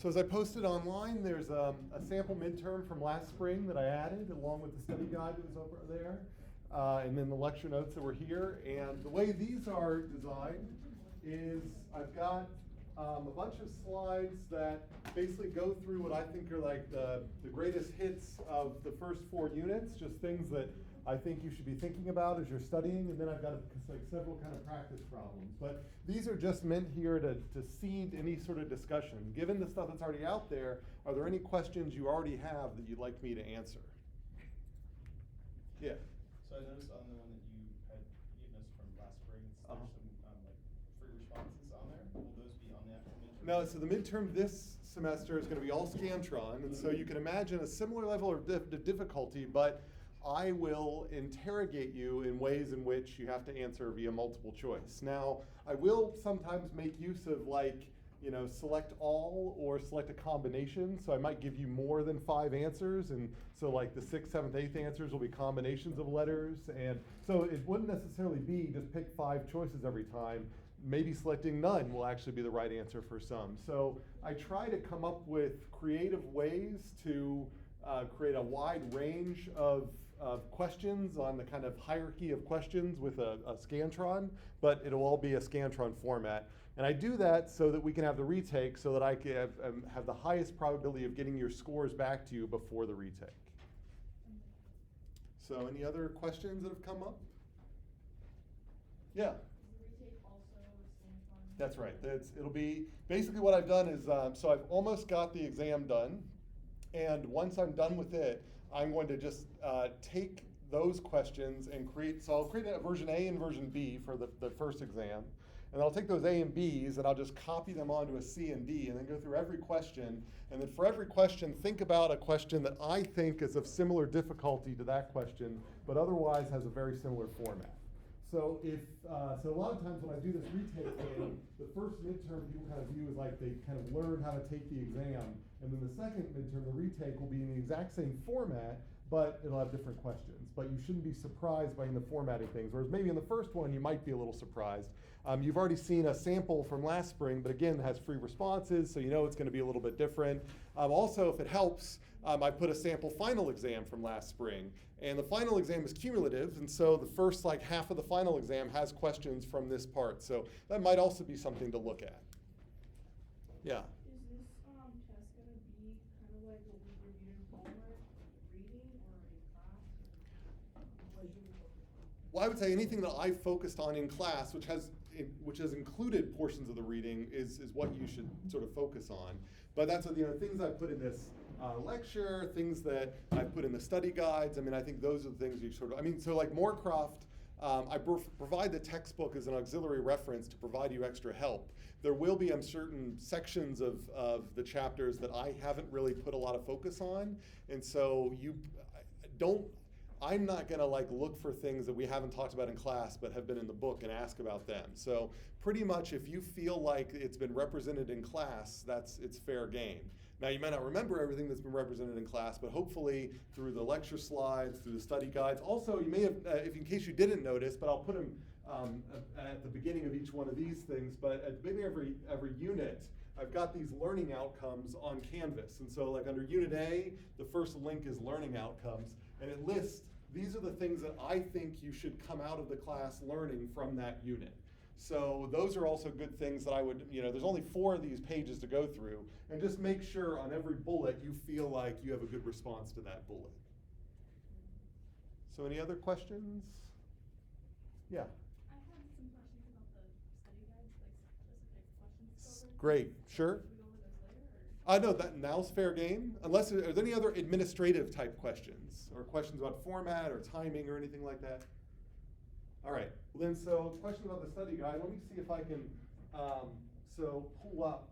So as I posted online, there's a sample midterm from last spring that I added along with the study guide that was over there, and then the lecture notes that were here. And the way these are designed is I've got a bunch of slides that basically go through what I think are like the greatest hits of the first 4 units, just things that I think you should be thinking about as you're studying, and then I've got like several kind of practice problems. But these are just meant here to seed any sort of discussion. Given the stuff that's already out there, are there any questions you already have that you'd like me to answer? Yeah. So I noticed on the one that you had given us from last spring, there's some like free responses on there. Will those be on the actual midterm? No, so the midterm this semester is going to be all Scantron, and so you can imagine a similar level of difficulty, but I will interrogate you in ways in which you have to answer via multiple choice. Now, I will sometimes make use of like, select all or select a combination. So I might give you more than 5 answers. And so like the 6th, 7th, 8th answers will be combinations of letters. And so it wouldn't necessarily be just pick 5 choices every time. Maybe selecting none will actually be the right answer for some. So I try to come up with creative ways to create a wide range of questions on the kind of hierarchy of questions with a Scantron, but it'll all be a Scantron format. And I do that so that we can have the retake so that I can have the highest probability of getting your scores back to you before the retake. So any other questions that have come up? Yeah. Is the retake also Scantron? That's right. It'll be, basically what I've done is, so I've almost got the exam done. And once I'm done with it, I'm going to just take those questions and so I'll create a version A and version B for the first exam. And I'll take those A and Bs and I'll just copy them onto a C and D and then go through every question. And then for every question, think about a question that I think is of similar difficulty to that question, but otherwise has a very similar format. So so a lot of times when I do this retake thing, the first midterm people kind of view as like they kind of learn how to take the exam. And then the second midterm, the retake, will be in the exact same format, but it'll have different questions. But you shouldn't be surprised by the formatting things. Whereas maybe in the first one, you might be a little surprised. You've already seen a sample from last spring, but again, it has free responses, so you know it's going to be a little bit different. Also, if it helps, I put a sample final exam from last spring. And the final exam is cumulative, and so the first like half of the final exam has questions from this part. So that might also be something to look at. Yeah. Is this test going to be kind of like what we reviewed in homework, reading, or in class? What should we focus on? Well, I would say anything that I focused on in class, which has included portions of the reading, is what you should sort of focus on. But that's what, things I put in this lecture, things that I put in the study guides. I mean, I think those are the things you sort of, so like Moorcroft, I provide the textbook as an auxiliary reference to provide you extra help. There will be certain sections of the chapters that I haven't really put a lot of focus on, and so I'm not gonna like look for things that we haven't talked about in class but have been in the book and ask about them. So pretty much if you feel like it's been represented in class, it's fair game. Now you might not remember everything that's been represented in class, but hopefully through the lecture slides, through the study guides. Also, you may have, in case you didn't notice, but I'll put them at the beginning of each one of these things, but at the beginning of every unit, I've got these learning outcomes on Canvas. And so like under Unit A, the first link is learning outcomes, and it lists, these are the things that I think you should come out of the class learning from that unit. So those are also good things that I would, there's only 4 of these pages to go through, and just make sure on every bullet you feel like you have a good response to that bullet. So any other questions? Yeah. I have some questions about the study guides, like specific questions. Great, sure. Should we go over those later? No, now's fair game. Unless there's any other administrative type questions or questions about format or timing or anything like that. All right, well then, so question about the study guide. Let me see if I can pull up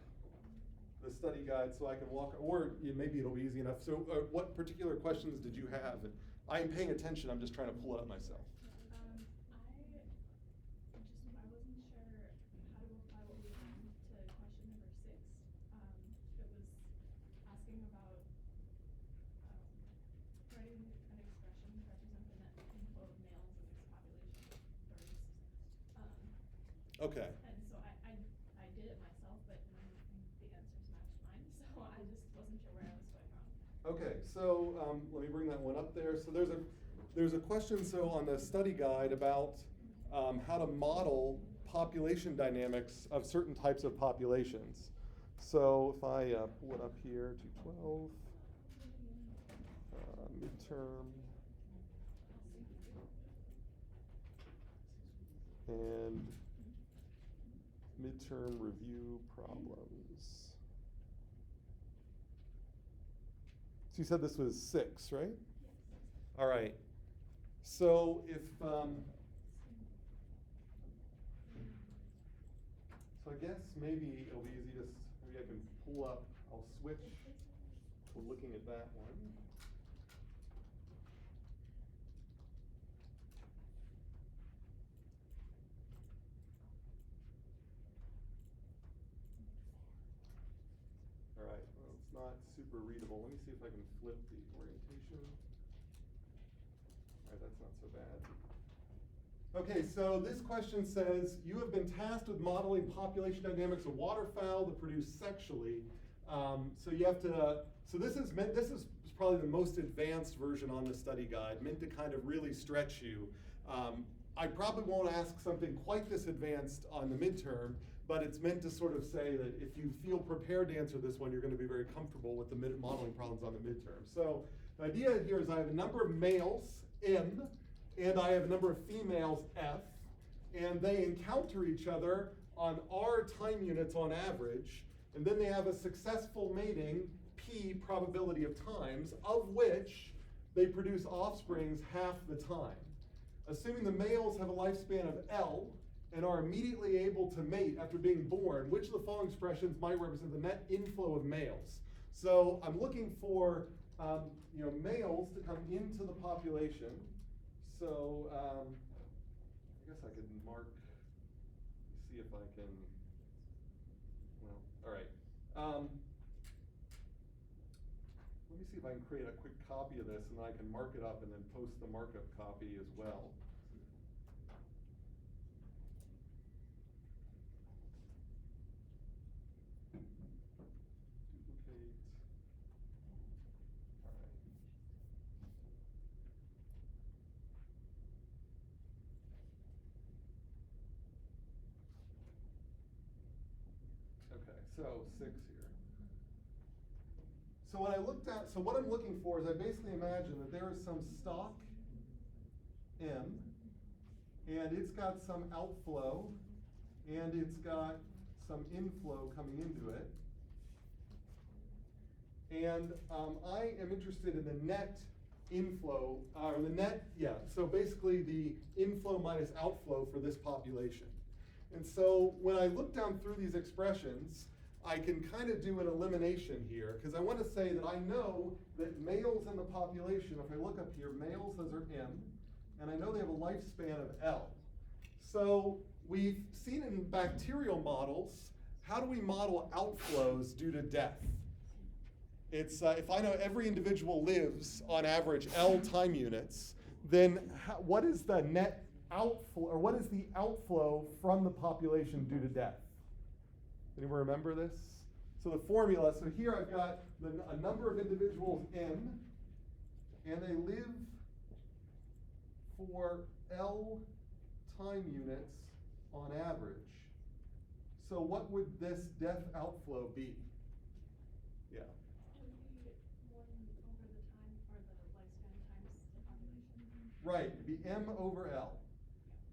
the study guide so I can walk, or maybe it'll be easy enough. So what particular questions did you have? And I am paying attention, I'm just trying to pull it up myself. I wasn't sure how to apply what we learned to question number 6. It was asking about writing an expression to represent the net inflow of males in mixed population birds. Okay. And so I did it myself, but none of the answers matched mine. So Okay, so let me bring that one up there. So there's a question on the study guide about how to model population dynamics of certain types of populations. So if I pull it up here, 212, midterm, and midterm review problems. So you said this was 6, right? All right. So if so, I guess maybe it'll be easiest. Maybe I can pull up. I'll switch to looking at that one. All right. Well, it's not super readable. Let me see if I can flip the orientation. All right, that's not so bad. Okay, so this question says, you have been tasked with modeling population dynamics of waterfowl that produce sexually. So you have to, so this is probably the most advanced version on the study guide, meant to kind of really stretch you. I probably won't ask something quite this advanced on the midterm, but it's meant to sort of say that if you feel prepared to answer this one, you're going to be very comfortable with the modeling problems on the midterm. So the idea here is I have a number of males, M, and I have a number of females, F, and they encounter each other on R time units on average, and then they have a successful mating, P probability of times, of which they produce offsprings half the time. Assuming the males have a lifespan of L and are immediately able to mate after being born, which of the following expressions might represent the net inflow of males? So I'm looking for males to come into the population. So I guess I could mark, see if I can, well, all right. Let me see if I can create a quick copy of this and then I can mark it up and then post the markup copy as well. Duplicate. All right. Okay, so 6 here. So when I looked at, so what I'm looking for is I basically imagine that there is some stock M, and it's got some outflow, and it's got some inflow coming into it. And I am interested in the net inflow, or the net, so basically the inflow minus outflow for this population. And so when I look down through these expressions, I can kind of do an elimination here, because I want to say that I know that males in the population, if I look up here, males, those are M, and I know they have a lifespan of L. So we've seen in bacterial models, how do we model outflows due to death? It's, if I know every individual lives on average L time units, then what is the net outflow, or what is the outflow from the population due to death? Anyone remember this? So the formula, so here I've got a number of individuals M, and they live for L time units on average. So what would this death outflow be? Yeah. Would it be 1 over the time, or the lifespan times the population? Right, it'd be M over L.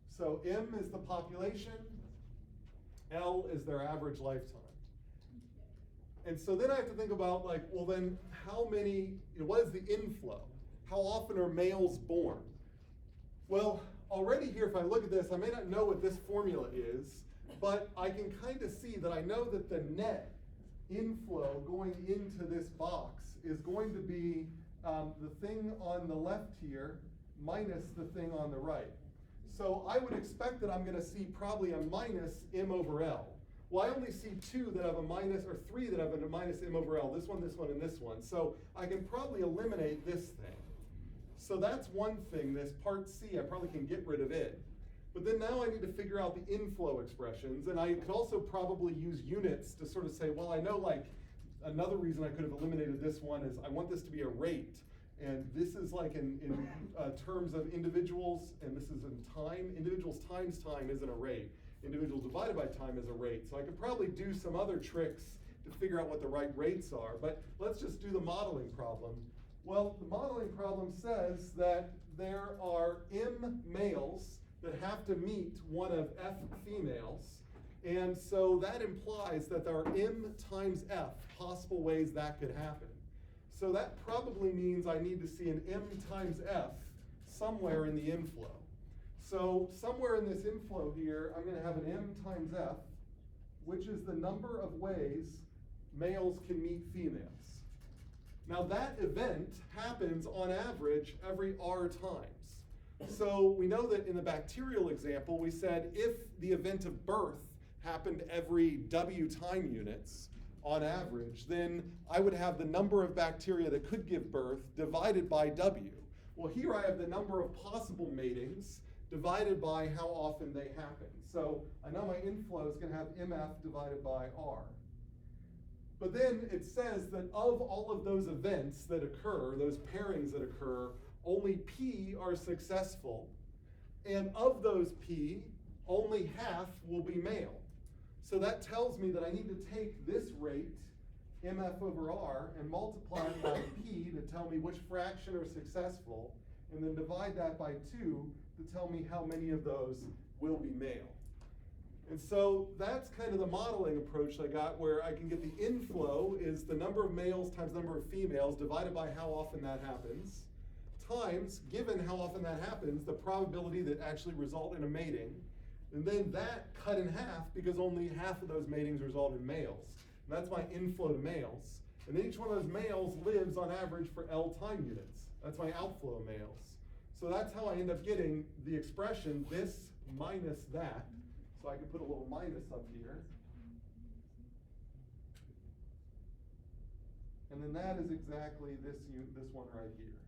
So M is the population, L is their average lifetime. And so then I have to think about, like, well then how many, what is the inflow? How often are males born? Well, already here, if I look at this, I may not know what this formula is, but I can kind of see that I know that the net inflow going into this box is going to be the thing on the left here minus the thing on the right. So I would expect that I'm going to see probably a minus M over L. Well, I only see 2 that have a minus, or 3 that have a minus M over L, this one, and this one. So I can probably eliminate this thing. So that's one thing, this part C, I probably can get rid of it. But then now I need to figure out the inflow expressions, and I could also probably use units to sort of say, well, I know like another reason I could have eliminated this one is I want this to be a rate. And this is like in terms of individuals, and this is in time. Individuals times time isn't a rate. Individuals divided by time is a rate. So I could probably do some other tricks to figure out what the right rates are. But let's just do the modeling problem. Well, the modeling problem says that there are M males that have to meet one of F females. And so that implies that there are M times F possible ways that could happen. So that probably means I need to see an M times F somewhere in the inflow. So somewhere in this inflow here, I'm going to have an M times F, which is the number of ways males can meet females. Now that event happens on average every R times. So we know that in the bacterial example, we said if the event of birth happened every W time units, on average, then I would have the number of bacteria that could give birth divided by W. Well, here I have the number of possible matings divided by how often they happen. So I know my inflow is going to have MF divided by R. But then it says that of all of those events that occur, those pairings that occur, only P are successful. And of those P, only half will be male. So that tells me that I need to take this rate, MF over R, and multiply it by P to tell me which fraction are successful, and then divide that by 2 to tell me how many of those will be male. And so that's kind of the modeling approach I got, where I can get the inflow is the number of males times the number of females divided by how often that happens, times, given how often that happens, the probability that actually result in a mating. And then that cut in half because only half of those matings result in males. And that's my inflow to males. And then each one of those males lives on average for L time units. That's my outflow of males. So that's how I end up getting the expression this minus that. So I can put a little minus up here. And then that is exactly this one right here.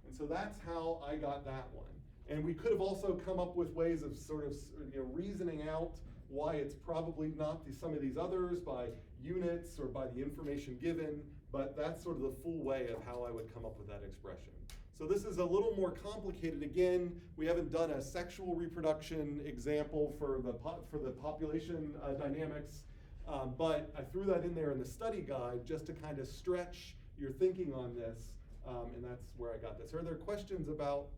And so that's how I got that one. And we could have also come up with ways of sort of reasoning out why it's probably not some of these others by units or by the information given, but that's sort of the full way of how I would come up with that expression. So this is a little more complicated. Again, we haven't done a sexual reproduction example for the population dynamics, but I threw that in there in the study guide just to kind of stretch your thinking on this, and that's where I got this. Are there questions about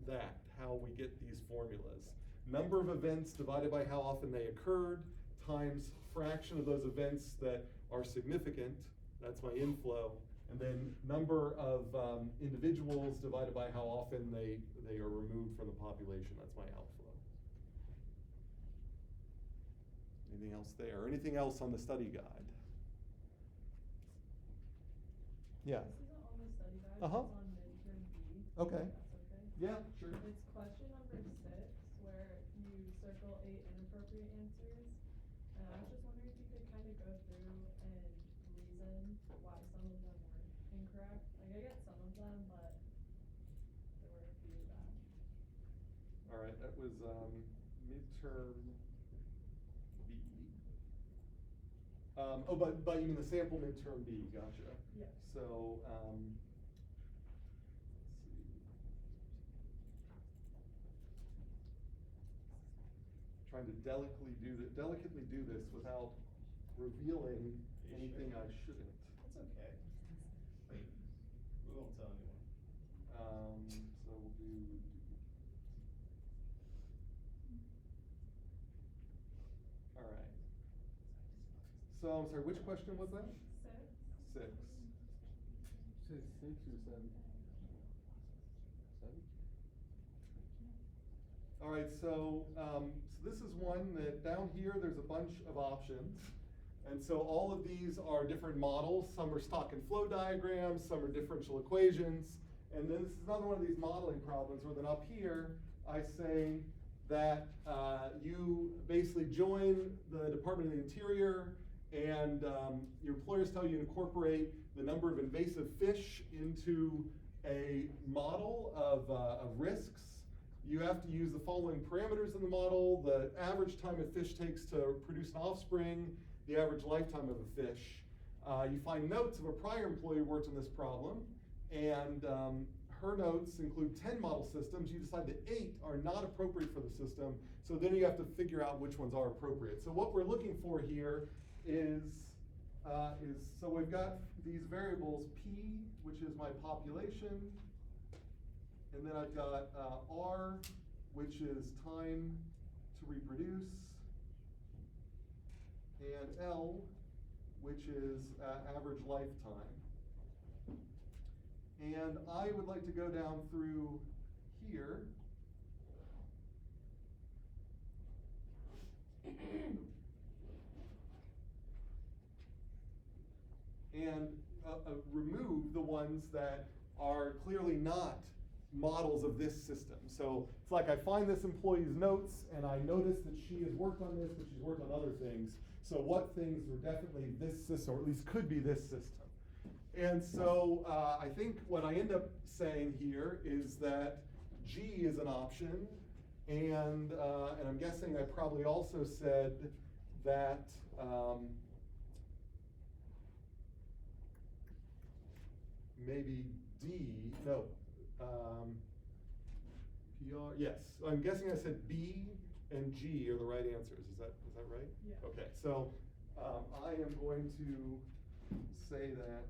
that, how we get these formulas? Number of events divided by how often they occurred, times fraction of those events that are significant, that's my inflow, and then number of individuals divided by how often they are removed from the population, that's my outflow. Anything else there? Anything else on the study guide? Yeah. This isn't on the study guide, Uh-huh. it's on midterm B. Okay. That's okay. Yeah, sure. It's question number 6, where you circle 8 inappropriate answers. And I was just wondering if you could kind of go through and reason why some of them were incorrect. Like, I get some of them, but there were a few that. All right, that was midterm B. But you mean the sample midterm B, gotcha. Yeah. So, let's see. Trying to delicately do this without revealing anything I shouldn't. That's okay. We won't tell anyone. So we'll do. All right. So I'm sorry, which question was that? 6. 6. Say 6 or 7. 7? All right, so this is one that down here there's a bunch of options. And so all of these are different models. Some are stock and flow diagrams, some are differential equations. And then this is another one of these modeling problems where then up here I say that you basically join the Department of the Interior and your employers tell you to incorporate the number of invasive fish into a model of risks. You have to use the following parameters in the model: the average time a fish takes to produce an offspring, the average lifetime of a fish. You find notes of a prior employee who worked on this problem, and her notes include 10 model systems. You decide that 8 are not appropriate for the system, so then you have to figure out which ones are appropriate. So what we're looking for here is so we've got these variables P, which is my population, and then I've got R, which is time to reproduce, and L, which is average lifetime. And I would like to go down through here. And remove the ones that are clearly not models of this system. So it's like I find this employee's notes and I notice that she has worked on this, but she's worked on other things. So what things were definitely this system, or at least could be this system? And so I think what I end up saying here is that G is an option, and I'm guessing I probably also said that maybe D, no, PR, yes. I'm guessing I said B and G are the right answers. Is that right? Yeah. Okay, so I am going to say that,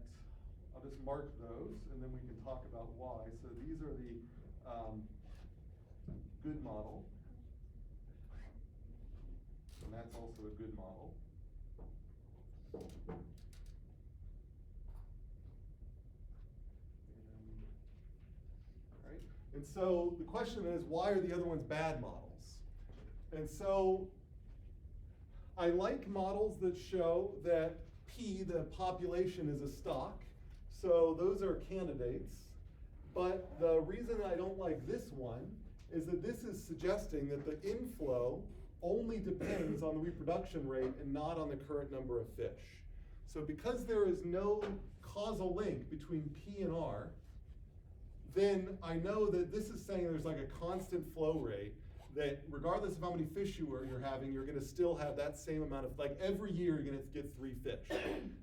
I'll just mark those and then we can talk about why. So these are the good model. And that's also a good model. Right? And so the question is, why are the other ones bad models? And so I like models that show that P, the population, is a stock. So those are candidates. But the reason I don't like this one is that this is suggesting that the inflow only depends on the reproduction rate and not on the current number of fish. So because there is no causal link between P and R, then I know that this is saying there's like a constant flow rate, that regardless of how many fish you're having, you're gonna still have that same amount of, like every year you're gonna get 3 fish.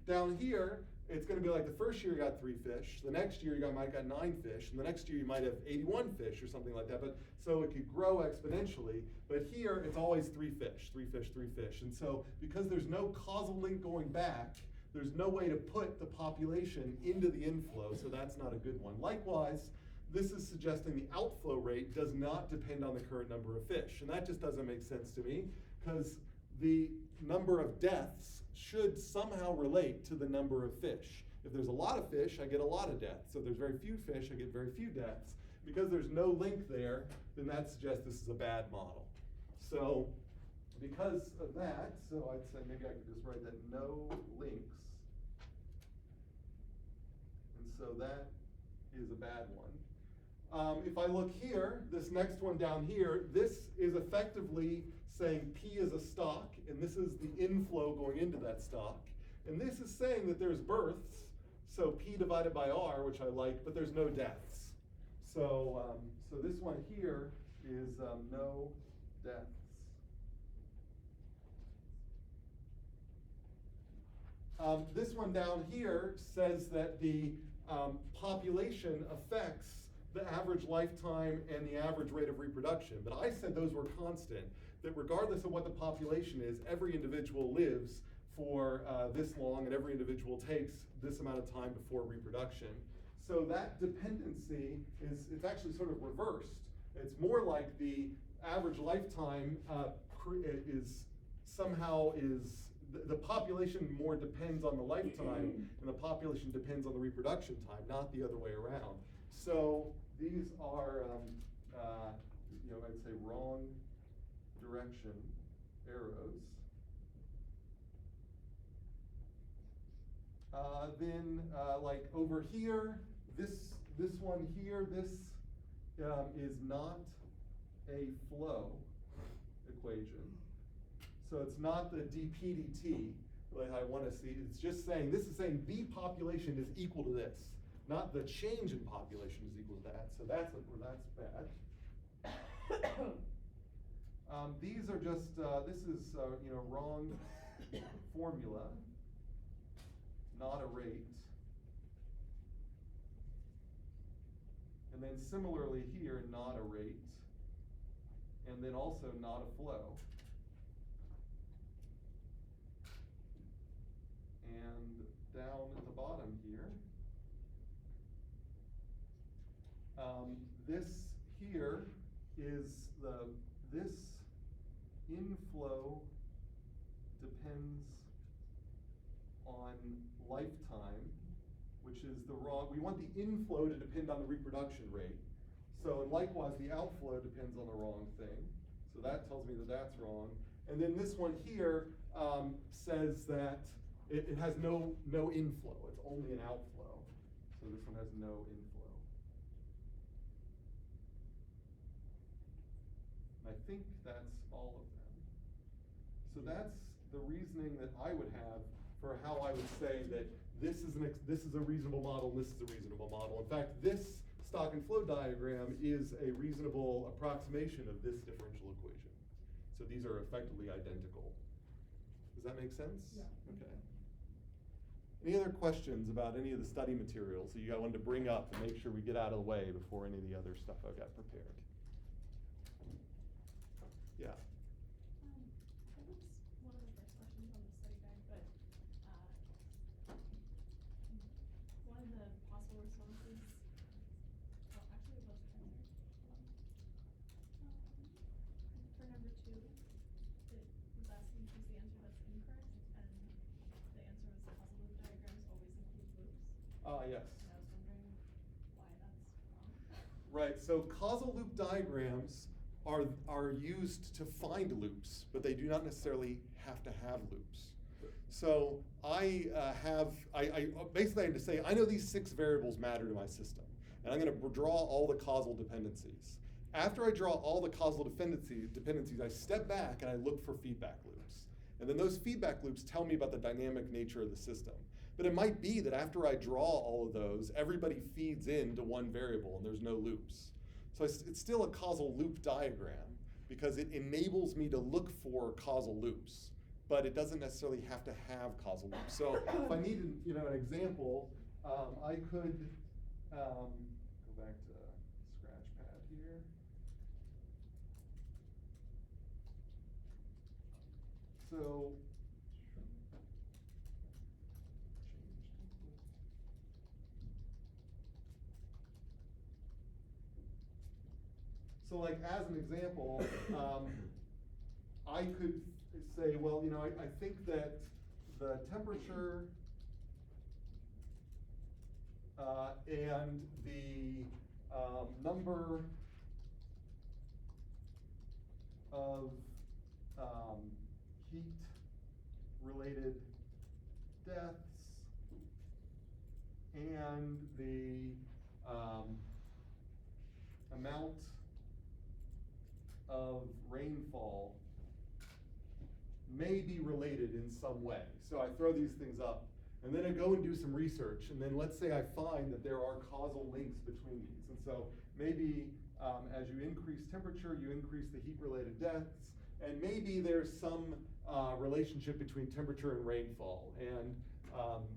Down here, it's gonna be like the first year you got 3 fish, the next year you might got 9 fish, and the next year you might have 81 fish or something like that. But so it could grow exponentially, but here it's always 3 fish, 3 fish, 3 fish. And so because there's no causal link going back, there's no way to put the population into the inflow, so that's not a good one. Likewise, this is suggesting the outflow rate does not depend on the current number of fish. And that just doesn't make sense to me, because the number of deaths should somehow relate to the number of fish. If there's a lot of fish, I get a lot of deaths. So if there's very few fish, I get very few deaths. Because there's no link there, then that suggests this is a bad model. So because of that, so I'd say maybe I could just write that no links. And so that is a bad one. If I look here, this next one down here, this is effectively saying P is a stock, and this is the inflow going into that stock. And this is saying that there's births, so P divided by R, which I like, but there's no deaths. So, so this one here is no deaths. This one down here says that the population affects the average lifetime and the average rate of reproduction. But I said those were constant, that regardless of what the population is, every individual lives for this long, and every individual takes this amount of time before reproduction. So that dependency it's actually sort of reversed. It's more like the average lifetime the population more depends on the lifetime, and the population depends on the reproduction time, not the other way around. So these are, I'd say wrong direction arrows. Then, like over here, this one here, this is not a flow equation. So it's not the dp/dt like I want to see. It's just saying, this is saying the population is equal to this, not the change in population is equal to that. So that's bad. These are just, this is, wrong formula, not a rate. And then similarly here, not a rate. And then also not a flow. And down at the bottom here, this here is this inflow depends on lifetime, which is the wrong, we want the inflow to depend on the reproduction rate. So, and likewise, the outflow depends on the wrong thing. So that tells me that that's wrong. And then this one here says that it has no inflow, it's only an outflow. So this one has no inflow. I think that's all of them. So that's the reasoning that I would have for how I would say that this is a reasonable model, and this is a reasonable model. In fact, this stock and flow diagram is a reasonable approximation of this differential equation. So these are effectively identical. Does that make sense? Yeah. Okay. Any other questions about any of the study materials that you wanted to bring up and make sure we get out of the way before any of the other stuff I got prepared? Yeah. That was one of the first questions on the study guide, but one of the possible responses, well, actually it was answered. For number 2, it was asking who's the answer that's incorrect, and the answer was causal loop diagrams always include loops. Yes. And I was wondering why that's wrong. Right, so causal loop diagrams are used to find loops, but they do not necessarily have to have loops. So I basically have to say, I know these 6 variables matter to my system, and I'm going to draw all the causal dependencies. After I draw all the causal dependencies, I step back and I look for feedback loops. And then those feedback loops tell me about the dynamic nature of the system. But it might be that after I draw all of those, everybody feeds into one variable and there's no loops. So it's still a causal loop diagram because it enables me to look for causal loops, but it doesn't necessarily have to have causal loops. So if I need an example, I could go back to Scratchpad here. So So like as an example, I could say, well, I think that the temperature and the number of heat-related deaths and the amount of rainfall may be related in some way. So I throw these things up, and then I go and do some research, and then let's say I find that there are causal links between these. And so maybe as you increase temperature, you increase the heat-related deaths, and maybe there's some relationship between temperature and rainfall. And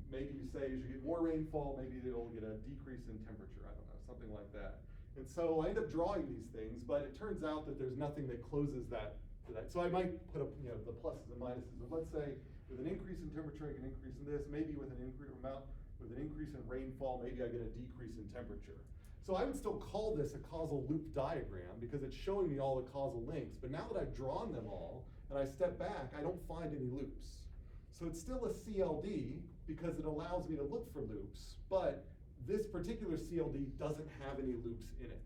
maybe you say as you get more rainfall, maybe you'll get a decrease in temperature, I don't know, something like that. And so I end up drawing these things, but it turns out that there's nothing that closes that to that. So I might put up, the pluses and minuses. But let's say with an increase in temperature, I get an increase in this. Maybe with an increase in rainfall, maybe I get a decrease in temperature. So I would still call this a causal loop diagram because it's showing me all the causal links. But now that I've drawn them all and I step back, I don't find any loops. So it's still a CLD because it allows me to look for loops, but this particular CLD doesn't have any loops in it.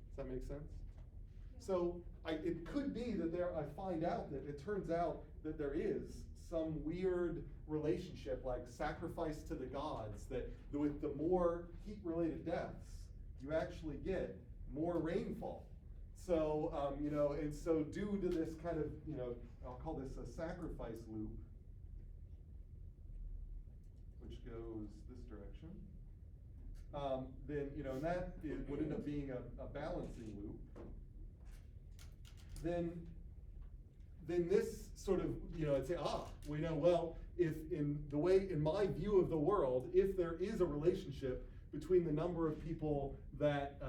Does that make sense? Yeah. So it could be that I find out that it turns out that there is some weird relationship like sacrifice to the gods, that with the more heat-related deaths, you actually get more rainfall. So, and so due to this kind of, I'll call this a sacrifice loop, which goes this direction. Then, and that would end up being a balancing loop. Then then this sort of, I'd say, we know, well, if in my view of the world, if there is a relationship between the number of people that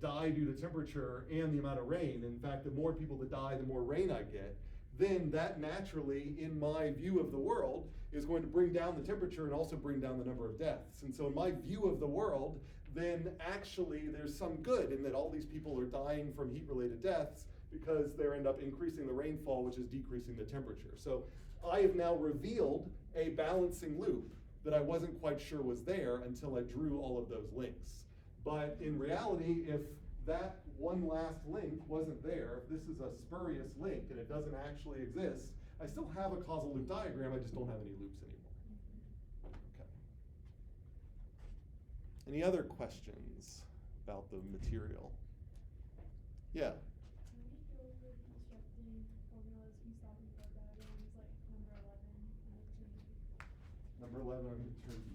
die due to temperature and the amount of rain, in fact, the more people that die, the more rain I get, then that naturally, in my view of the world, is going to bring down the temperature and also bring down the number of deaths. And so in my view of the world, then actually there's some good in that all these people are dying from heat-related deaths because they end up increasing the rainfall, which is decreasing the temperature. So I have now revealed a balancing loop that I wasn't quite sure was there until I drew all of those links. But in reality, if that one last link wasn't there, if this is a spurious link and it doesn't actually exist, I still have a causal loop diagram, I just don't have any loops anymore. Okay. Any other questions about the material? Yeah. Can you go over the constructing formulas from stopping flow diagrams, like number 11 and midterm B? Number 11 on midterm B.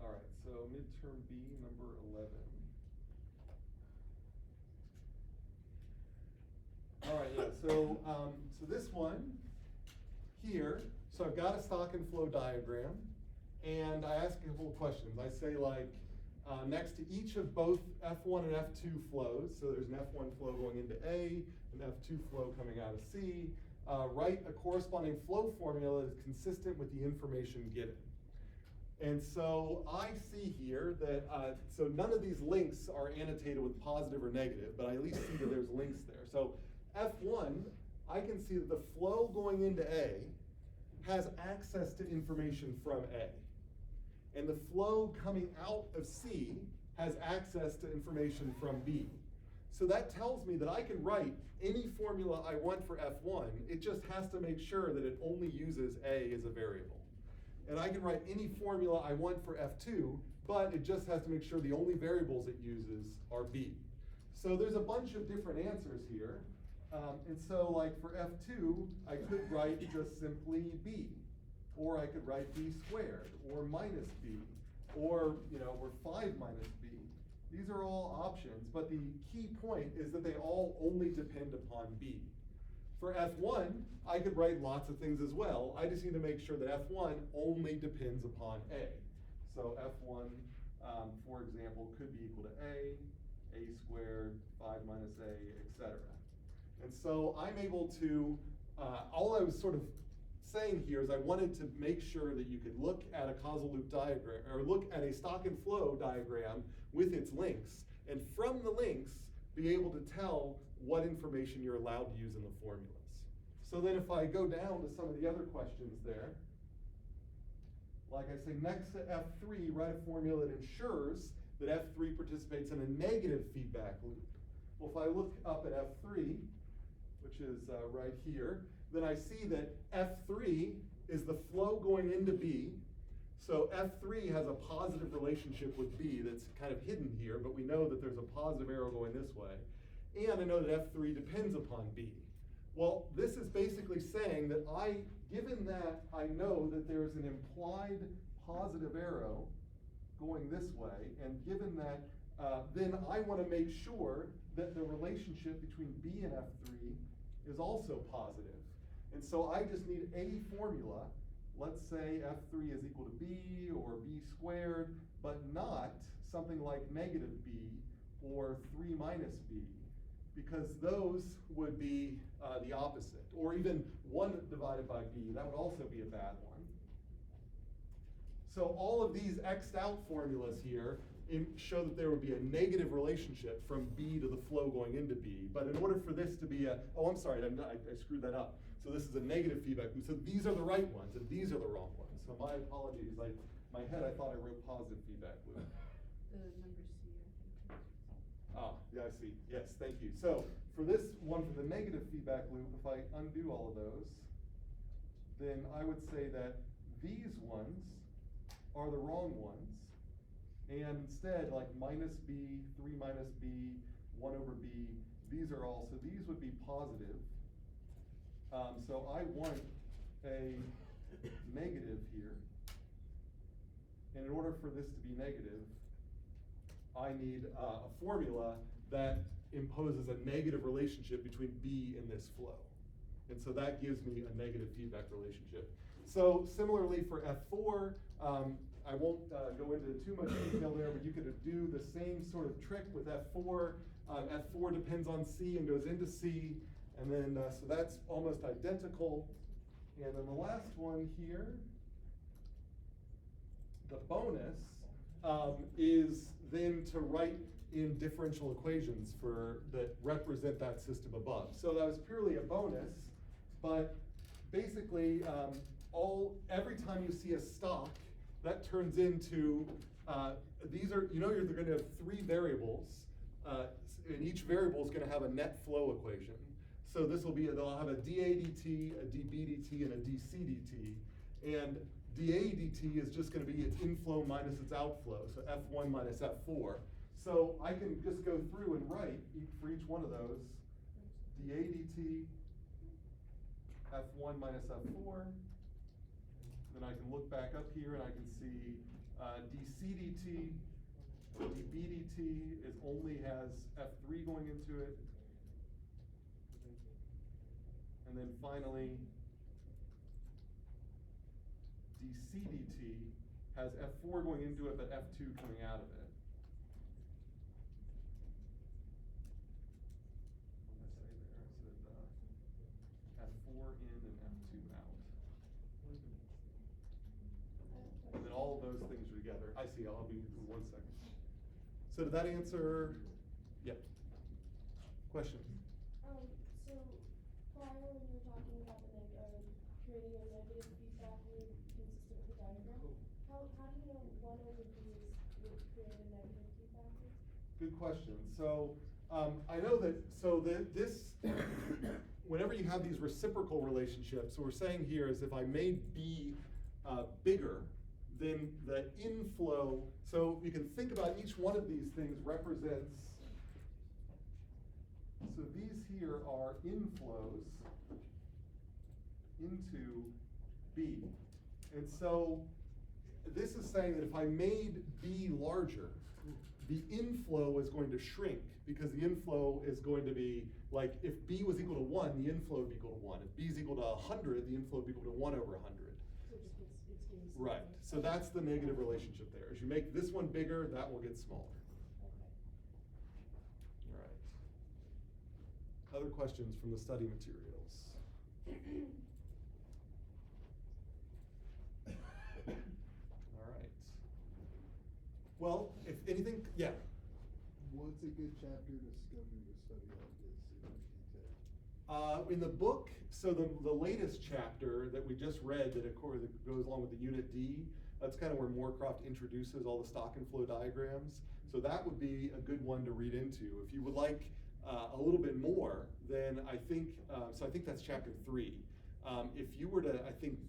All right, so midterm B, number 11. All right, yeah, so this one here, so I've got a stock and flow diagram, and I ask a couple of questions. I say next to each of both F1 and F2 flows, so there's an F1 flow going into A, an F2 flow coming out of C, write a corresponding flow formula that's consistent with the information given. And so I see here that, so none of these links are annotated with positive or negative, but I at least see that there's links there. So F1, I can see that the flow going into A has access to information from A. And the flow coming out of C has access to information from B. So that tells me that I can write any formula I want for F1, it just has to make sure that it only uses A as a variable. And I can write any formula I want for F2, but it just has to make sure the only variables it uses are B. So there's a bunch of different answers here. And so like for F2, I could write just simply B, or I could write B squared, or minus B, or or 5 minus B. These are all options, but the key point is that they all only depend upon B. For F1, I could write lots of things as well. I just need to make sure that F1 only depends upon A. So F1, for example, could be equal to A squared, 5 minus A, etc. And so I'm able to, all I was sort of saying here is I wanted to make sure that you could look at a causal loop diagram, or look at a stock and flow diagram with its links, and from the links, be able to tell what information you're allowed to use in the formulas. So then if I go down to some of the other questions there, like I say, next to F3, write a formula that ensures that F3 participates in a negative feedback loop. Well, if I look up at F3, which is right here, then I see that F3 is the flow going into B. So F3 has a positive relationship with B that's kind of hidden here, but we know that there's a positive arrow going this way. And I know that F3 depends upon B. Well, this is basically saying that given that I know that there's an implied positive arrow going this way, and given that, then I want to make sure that the relationship between B and F3 is also positive. And so I just need a formula. Let's say F3 is equal to B or B squared, but not something like negative B or 3 minus B, because those would be the opposite. Or even 1 divided by B, that would also be a bad one. So all of these X'd out formulas here show that there would be a negative relationship from B to the flow going into B. But in order for this to be I screwed that up. So this is a negative feedback loop. So these are the right ones, and these are the wrong ones. So my apologies. My head, I thought I wrote positive feedback loop. The number C, I think. Ah, yeah, I see. Yes, thank you. So for this one, for the negative feedback loop, if I undo all of those, then I would say that these ones are the wrong ones. And instead, like minus b, 3 minus b, 1 over b, these are all, so these would be positive. So I want a negative here. And in order for this to be negative, I need a formula that imposes a negative relationship between b and this flow. And so that gives me a negative feedback relationship. So similarly for F4, I won't go into too much detail there, but you could do the same sort of trick with F4. F4 depends on C and goes into C, and then so that's almost identical. And then the last one here, the bonus, is then to write in differential equations that represent that system above. So that was purely a bonus, but basically every time you see a stock, that turns into, these are, they're going to have 3 variables, and each variable is going to have a net flow equation. So this will be, they'll have a dA dt, a dB dt, and a dC dt. And dA dt is just going to be its inflow minus its outflow, so F1 minus F4. So I can just go through and write for each one of those, dA dt, F1 minus F4. Then I can look back up here and I can see dC dt, dB dt only has F3 going into it. And then finally, dC dt has F4 going into it, but F2 coming out of it. What did I say there? I said F4 in and F2 out. And then all of those things are together. I see, I'll be in 1 second. So did that answer? Yep. Questions? So prior when you were talking about creating a negative feedback loop consistent with the diagram, how do you know 1 over b would create a negative feedback loop? Good question. So I know that, this, whenever you have these reciprocal relationships, what we're saying here is if I made b bigger, then the inflow, so you can think about each one of these things represents, so these here are inflows into B. And so this is saying that if I made B larger, the inflow is going to shrink because the inflow is going to be, like if B was equal to 1, the inflow would be equal to 1. If B is equal to 100, the inflow would be equal to 1 over 100. So it just it's getting Right, so that's the negative relationship there. As you make this one bigger, that will get smaller. Okay. All right. Other questions from the study materials? All right. Well, if anything, yeah. What's a good chapter to study like this in detail? In the book, so the latest chapter that we just read that goes along with the Unit D, that's kind of where Moorcroft introduces all the stock and flow diagrams. So that would be a good one to read into. If you would like a little bit more, then I think, so I think that's chapter 3. If you were to, I think,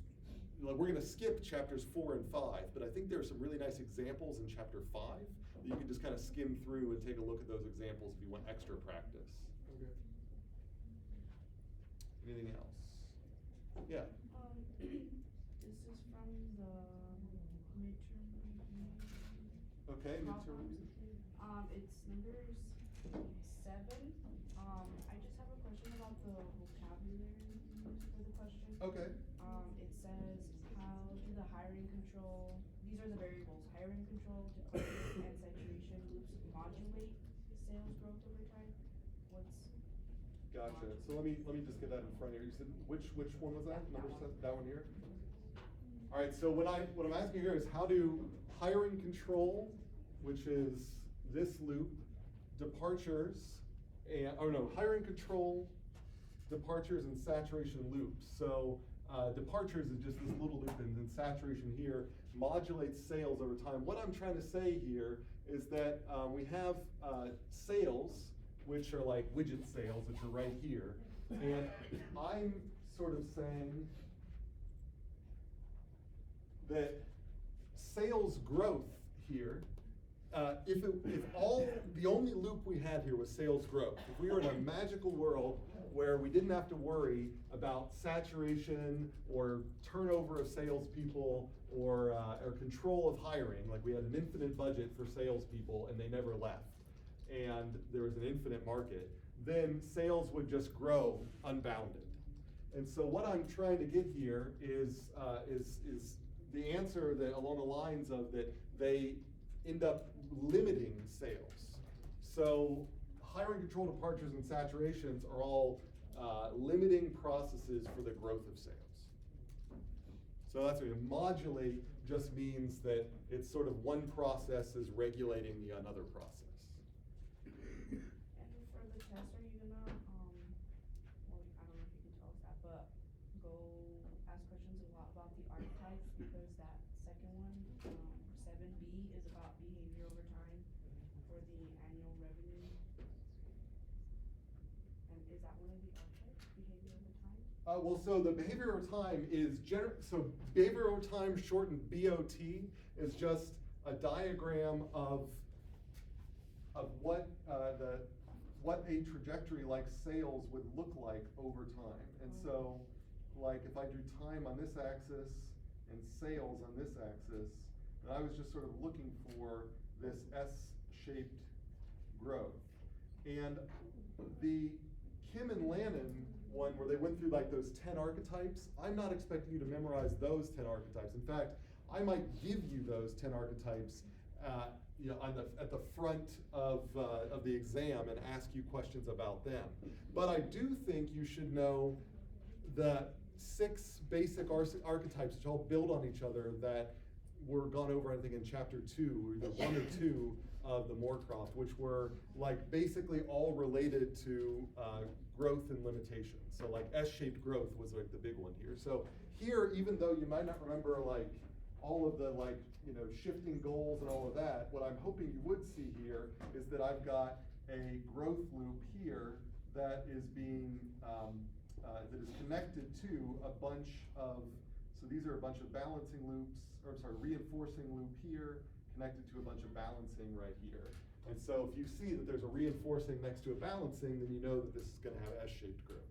we're going to skip chapters 4 and 5, but I think there are some really nice examples in chapter 5 that you can just kind of skim through and take a look at those examples if you want extra practice. Okay. Anything else? Yeah. This is from the midterm review. Okay, midterm problems. review. It's numbers 7. I just have a question about the vocabulary used for the question. Okay. It says, how do the hiring control, these are the variables, hiring control, decline, and saturation loops modulate sales growth over time? Gotcha. So let me just get that in front here. You said which one was that? Number 7? That one here? All right, so what I'm asking here is how do hiring control, which is this loop, departures, and hiring control, departures, and saturation loops. So departures is just this little loop, and then saturation here modulates sales over time. What I'm trying to say here is that we have sales, which are like widget sales, which are right here. And I'm sort of saying that sales growth here, if the only loop we had here was sales growth, if we were in a magical world where we didn't have to worry about saturation or turnover of salespeople or control of hiring, like we had an infinite budget for salespeople and they never left, and there was an infinite market, then sales would just grow unbounded. And so what I'm trying to get here is the answer that along the lines of that they end up limiting sales. So hiring, control, departures, and saturations are all limiting processes for the growth of sales. So that's what modulate just means that it's sort of one process is regulating the another process. And for the test, are you gonna, well, I don't know if you can tell us that, but go ask questions a lot about the archetypes, because that second one, 7B, is about behavior over time for the annual revenue. And is that one of the archetypes, behavior over time? Well, so the behavior over time is so behavior over time, shortened BOT, is just a diagram of what what a trajectory like sales would look like over time. And so, like if I drew time on this axis and sales on this axis, and I was just sort of looking for this S-shaped growth. And the Kim and Lannon one where they went through like those 10 archetypes, I'm not expecting you to memorize those 10 archetypes. In fact, I might give you those 10 archetypes at the front of the exam and ask you questions about them. But I do think you should know the 6 basic archetypes which all build on each other that were gone over, I think, in chapter 2, or either 1 or 2 of the Moorcroft, which were like basically all related to growth and limitation. So like S-shaped growth was like the big one here. So here, even though you might not remember like all of the shifting goals and all of that, what I'm hoping you would see here is that I've got a growth loop here that is being that is connected to a bunch of, so these are a bunch of balancing loops, or I'm sorry, reinforcing loop here, connected to a bunch of balancing right here. And so if you see that there's a reinforcing next to a balancing, then you know that this is going to have S-shaped growth.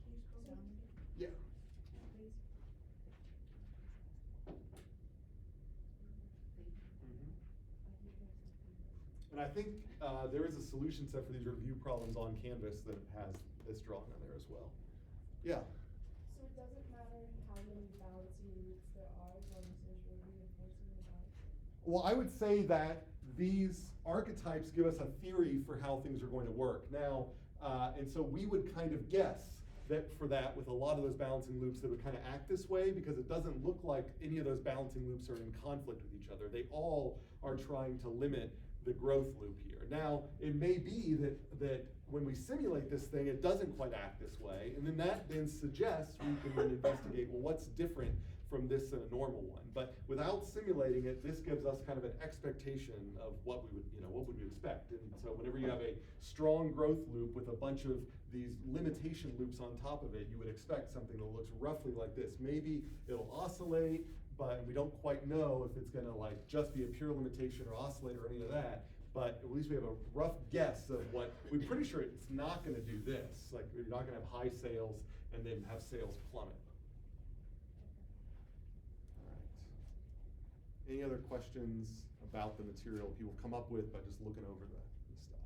Can you scroll down again? Yeah. Please. And I think there is a solution set for these review problems on Canvas that has this drawn on there as well. Yeah. So it doesn't matter how many balancing loops there are as long as there's reinforcing the balancing? Well, I would say that these archetypes give us a theory for how things are going to work. Now, and so we would kind of guess that for that, with a lot of those balancing loops that would kind of act this way, because it doesn't look like any of those balancing loops are in conflict with each other. They all are trying to limit the growth loop here. Now, it may be that when we simulate this thing, it doesn't quite act this way, and then that then suggests we can then investigate, well, what's different from this than a normal one? But without simulating it, this gives us kind of an expectation of what we would, what would we expect? And so whenever you have a strong growth loop with a bunch of these limitation loops on top of it, you would expect something that looks roughly like this. Maybe it'll oscillate, but we don't quite know if it's gonna like just be a pure limitation or oscillate or any of that. But at least we have a rough guess of what, we're pretty sure it's not gonna do this. Like, you're not gonna have high sales and then have sales plummet. All right. Any other questions about the material people come up with by just looking over the stuff?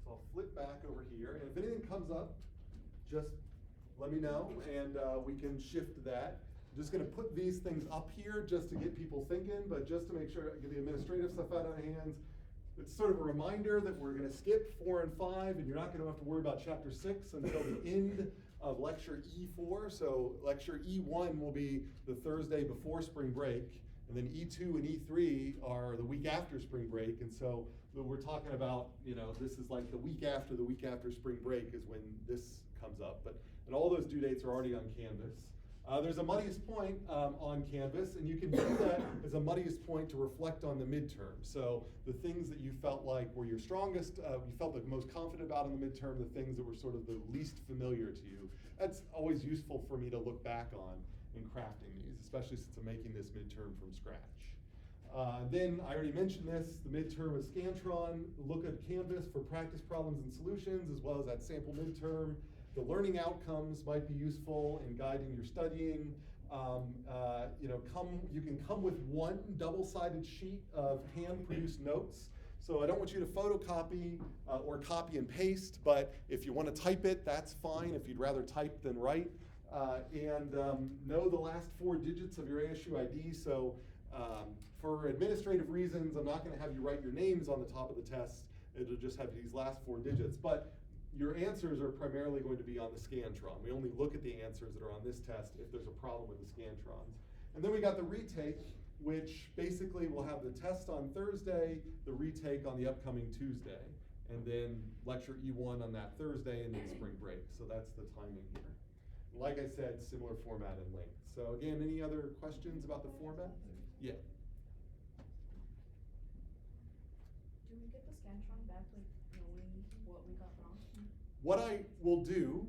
So I'll flip back over here, and if anything comes up, just let me know, and we can shift that. I'm just gonna put these things up here just to get people thinking, but just to make sure I get the administrative stuff out of my hands. It's sort of a reminder that we're gonna skip 4 and 5, and you're not gonna have to worry about chapter 6 until the end of lecture E4. So lecture E1 will be the Thursday before spring break, and then E2 and E3 are the week after spring break. And so we're talking about, this is like the week after spring break is when this comes up. And all those due dates are already on Canvas. There's a muddiest point on Canvas, and you can do that as a muddiest point to reflect on the midterm. So the things that you felt like were your strongest, you felt the most confident about in the midterm, the things that were sort of the least familiar to you. That's always useful for me to look back on in crafting these, especially since I'm making this midterm from scratch. Then I already mentioned this, the midterm is Scantron, look at Canvas for practice problems and solutions, as well as that sample midterm. The learning outcomes might be useful in guiding your studying. You can come with one double-sided sheet of hand-produced notes. So I don't want you to photocopy or copy and paste, but if you want to type it, that's fine if you'd rather type than write. Know the last 4 digits of your ASU ID. So for administrative reasons, I'm not going to have you write your names on the top of the test. It'll just have these last 4 digits. But your answers are primarily going to be on the Scantron. We only look at the answers that are on this test if there's a problem with the Scantrons. And then we got the retake, which basically will have the test on Thursday, the retake on the upcoming Tuesday, and then lecture E1 on that Thursday, and then spring break. So that's the timing here. Like I said, similar format and length. So again, any other questions about the format? Yeah. Do we get the Scantron back, like, knowing what we got wrong? What I will do,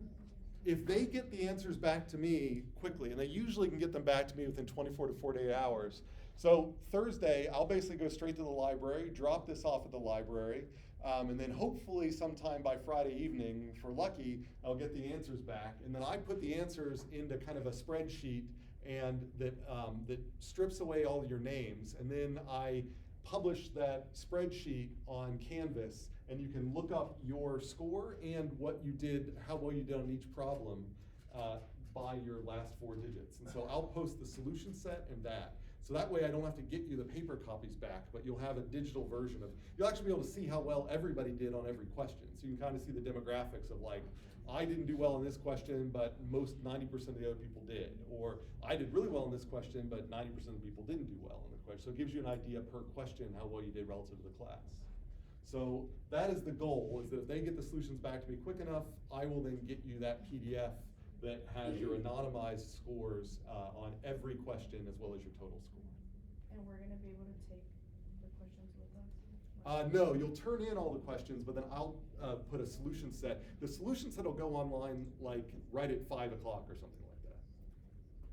if they get the answers back to me quickly, and they usually can get them back to me within 24 to 48 hours. So Thursday, I'll basically go straight to the library, drop this off at the library, and then hopefully sometime by Friday evening, if we're lucky, I'll get the answers back. And then I put the answers into kind of a spreadsheet and that strips away all your names. And then I publish that spreadsheet on Canvas, and you can look up your score and what you did, how well you did on each problem by your last 4 digits. And so I'll post the solution set and that. So that way I don't have to get you the paper copies back, but you'll have a digital version of, you'll actually be able to see how well everybody did on every question. So you can kind of see the demographics of like, I didn't do well in this question, but 90% of the other people did. Or I did really well in this question, but 90% of the people didn't do well in the question. So it gives you an idea per question how well you did relative to the class. So that is the goal, is that if they get the solutions back to me quick enough, I will then get you that PDF that has your anonymized scores on every question as well as your total score. And we're gonna be able to take the questions with us? No, you'll turn in all the questions, but then I'll put a solution set. The solution set will go online like right at 5 o'clock or something like that.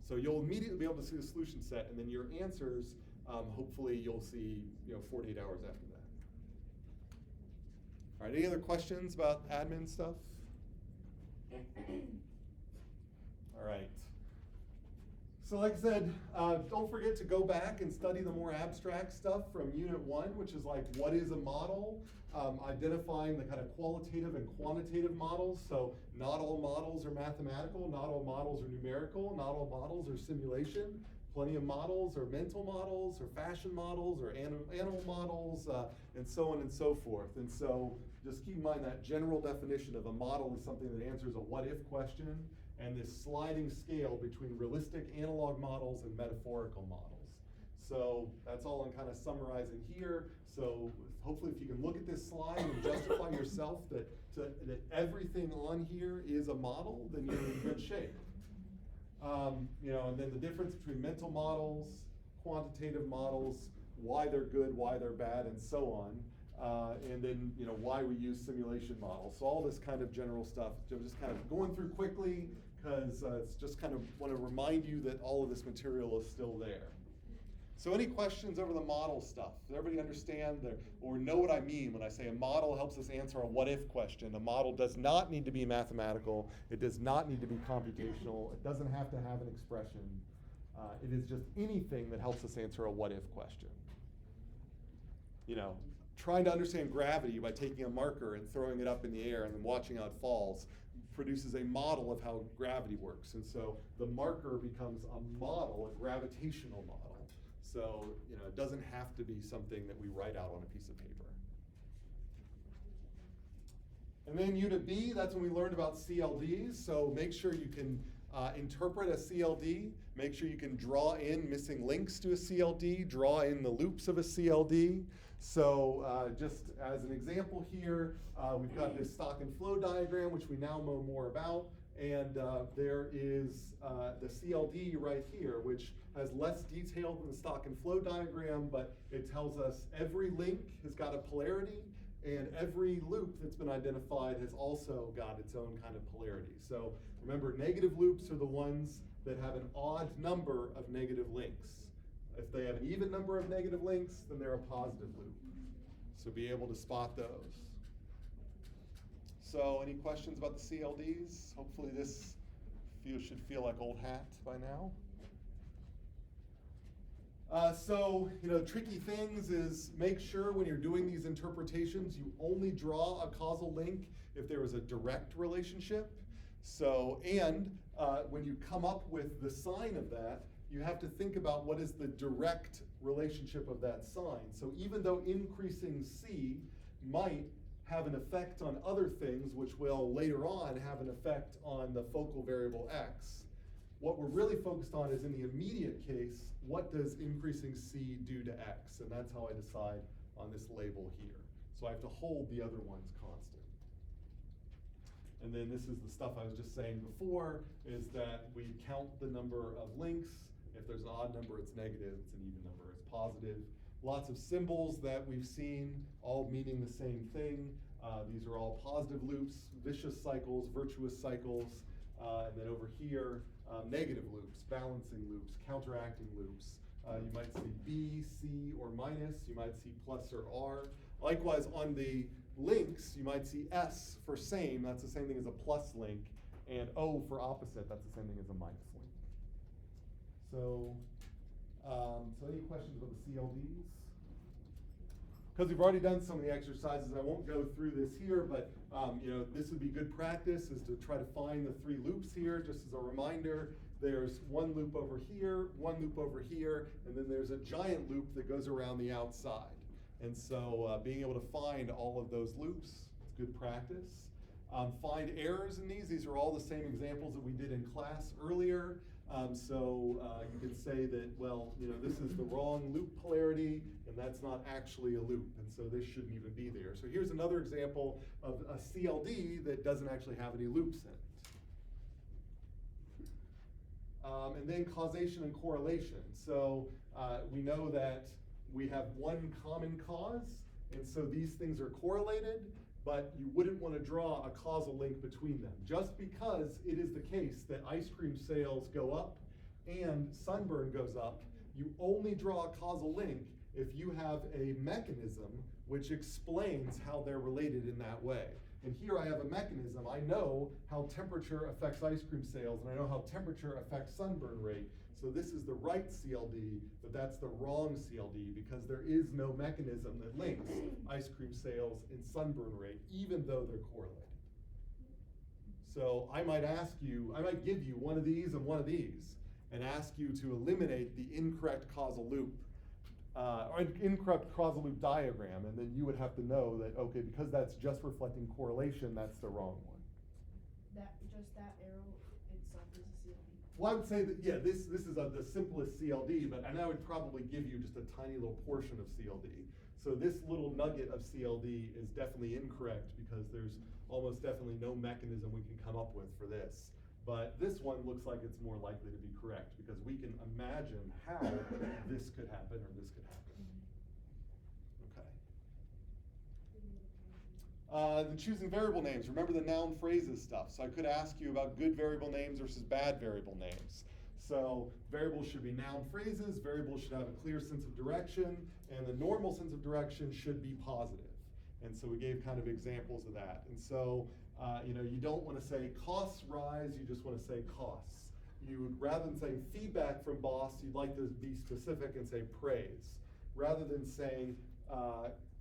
So you'll immediately be able to see the solution set, and then your answers, hopefully you'll see 48 hours after that. All right, any other questions about admin stuff? All right. So like I said, don't forget to go back and study the more abstract stuff from Unit 1, which is like, what is a model? Identifying the kind of qualitative and quantitative models. So not all models are mathematical, not all models are numerical, not all models are simulation. Plenty of models are mental models, or fashion models, or animal models, and so on and so forth. And so just keep in mind that general definition of a model is something that answers a what-if question, and this sliding scale between realistic analog models and metaphorical models. So that's all I'm kind of summarizing here. So hopefully if you can look at this slide and justify yourself that everything on here is a model, then you're in good shape. And then the difference between mental models, quantitative models, why they're good, why they're bad, and so on. And then, why we use simulation models. So all this kind of general stuff, I'm just kind of going through quickly because it's just kind of want to remind you that all of this material is still there. So any questions over the model stuff? Does everybody understand or know what I mean when I say a model helps us answer a what-if question? A model does not need to be mathematical. It does not need to be computational. It doesn't have to have an expression. It is just anything that helps us answer a what-if question. Trying to understand gravity by taking a marker and throwing it up in the air and then watching how it falls produces a model of how gravity works. And so the marker becomes a model, a gravitational model. So, it doesn't have to be something that we write out on a piece of paper. And then Unit B, that's when we learned about CLDs. So make sure you can interpret a CLD. Make sure you can draw in missing links to a CLD, draw in the loops of a CLD. So just as an example here, we've got this stock and flow diagram, which we now know more about. And there is the CLD right here, which has less detail than the stock and flow diagram, but it tells us every link has got a polarity, and every loop that's been identified has also got its own kind of polarity. So remember, negative loops are the ones that have an odd number of negative links. If they have an even number of negative links, then they're a positive loop. So be able to spot those. So any questions about the CLDs? Hopefully this should feel like old hat by now. So, tricky things is make sure when you're doing these interpretations, you only draw a causal link if there is a direct relationship. So, and when you come up with the sign of that, you have to think about what is the direct relationship of that sign. So even though increasing C might have an effect on other things, which will later on have an effect on the focal variable X, what we're really focused on is in the immediate case, what does increasing C do to X? And that's how I decide on this label here. So I have to hold the other ones constant. And then this is the stuff I was just saying before, is that we count the number of links. If there's an odd number, it's negative. If it's an even number, it's positive. Lots of symbols that we've seen, all meaning the same thing. These are all positive loops, vicious cycles, virtuous cycles. And then over here, negative loops, balancing loops, counteracting loops. You might see B, C, or minus. You might see plus or R. Likewise, on the links, you might see S for same. That's the same thing as a plus link. And O for opposite. That's the same thing as a minus link. So, so any questions about the CLDs? Because we've already done some of the exercises, I won't go through this here, but this would be good practice, is to try to find the 3 loops here. Just as a reminder, there's one loop over here, one loop over here, and then there's a giant loop that goes around the outside. And so being able to find all of those loops is good practice. Find errors in these. These are all the same examples that we did in class earlier. You could say that, well, this is the wrong loop polarity, and that's not actually a loop, and so this shouldn't even be there. So here's another example of a CLD that doesn't actually have any loops in it. And then causation and correlation. So we know that we have one common cause, and so these things are correlated, but you wouldn't want to draw a causal link between them. Just because it is the case that ice cream sales go up and sunburn goes up, you only draw a causal link if you have a mechanism which explains how they're related in that way. And here I have a mechanism. I know how temperature affects ice cream sales, and I know how temperature affects sunburn rate. So this is the right CLD, but that's the wrong CLD because there is no mechanism that links ice cream sales and sunburn rate, even though they're correlated. So I might give you one of these and one of these, and ask you to eliminate the incorrect causal loop, or incorrect causal loop diagram, and then you would have to know that, okay, because that's just reflecting correlation, that's the wrong one. Just that arrow itself is a CLD. Well, I would say that, yeah, this is the simplest CLD, but I would probably give you just a tiny little portion of CLD. So this little nugget of CLD is definitely incorrect because there's almost definitely no mechanism we can come up with for this. But this one looks like it's more likely to be correct because we can imagine how this could happen or this could happen. Okay. The choosing variable names. Remember the noun phrases stuff. So I could ask you about good variable names versus bad variable names. So variables should be noun phrases. Variables should have a clear sense of direction, and the normal sense of direction should be positive. And so we gave kind of examples of that. And so you don't want to say costs rise, you just want to say costs. Rather than saying feedback from boss, you'd like to be specific and say praise. Rather than saying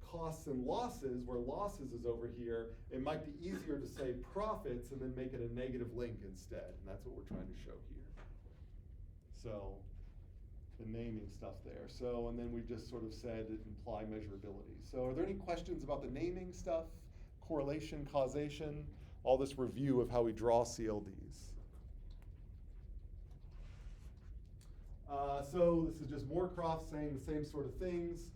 costs and losses, where losses is over here, it might be easier to say profits and then make it a negative link instead. And that's what we're trying to show here. So the naming stuff there. So, and then we just sort of said imply measurability. So are there any questions about the naming stuff? Correlation, causation, all this review of how we draw CLDs. So this is just Moorcroft saying the same sort of things.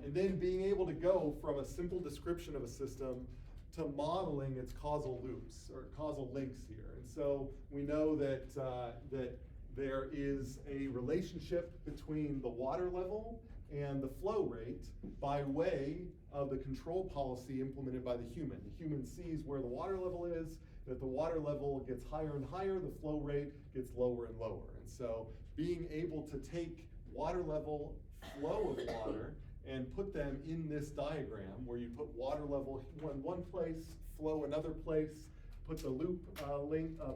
And then being able to go from a simple description of a system to modeling its causal loops or causal links here. And so we know that, that there is a relationship between the water level and the flow rate by way of the control policy implemented by the human. The human sees where the water level is. If the water level gets higher and higher, the flow rate gets lower and lower. And so being able to take water level, flow of water, and put them in this diagram where you put water level in one place, flow another place, put the loop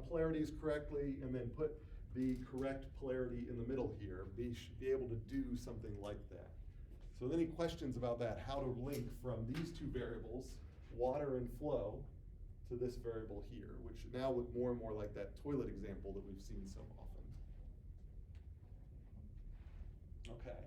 polarities correctly, and then put the correct polarity in the middle here, be able to do something like that. So any questions about that, how to link from these two variables, water and flow, to this variable here, which now look more and more like that toilet example that we've seen so often. Okay.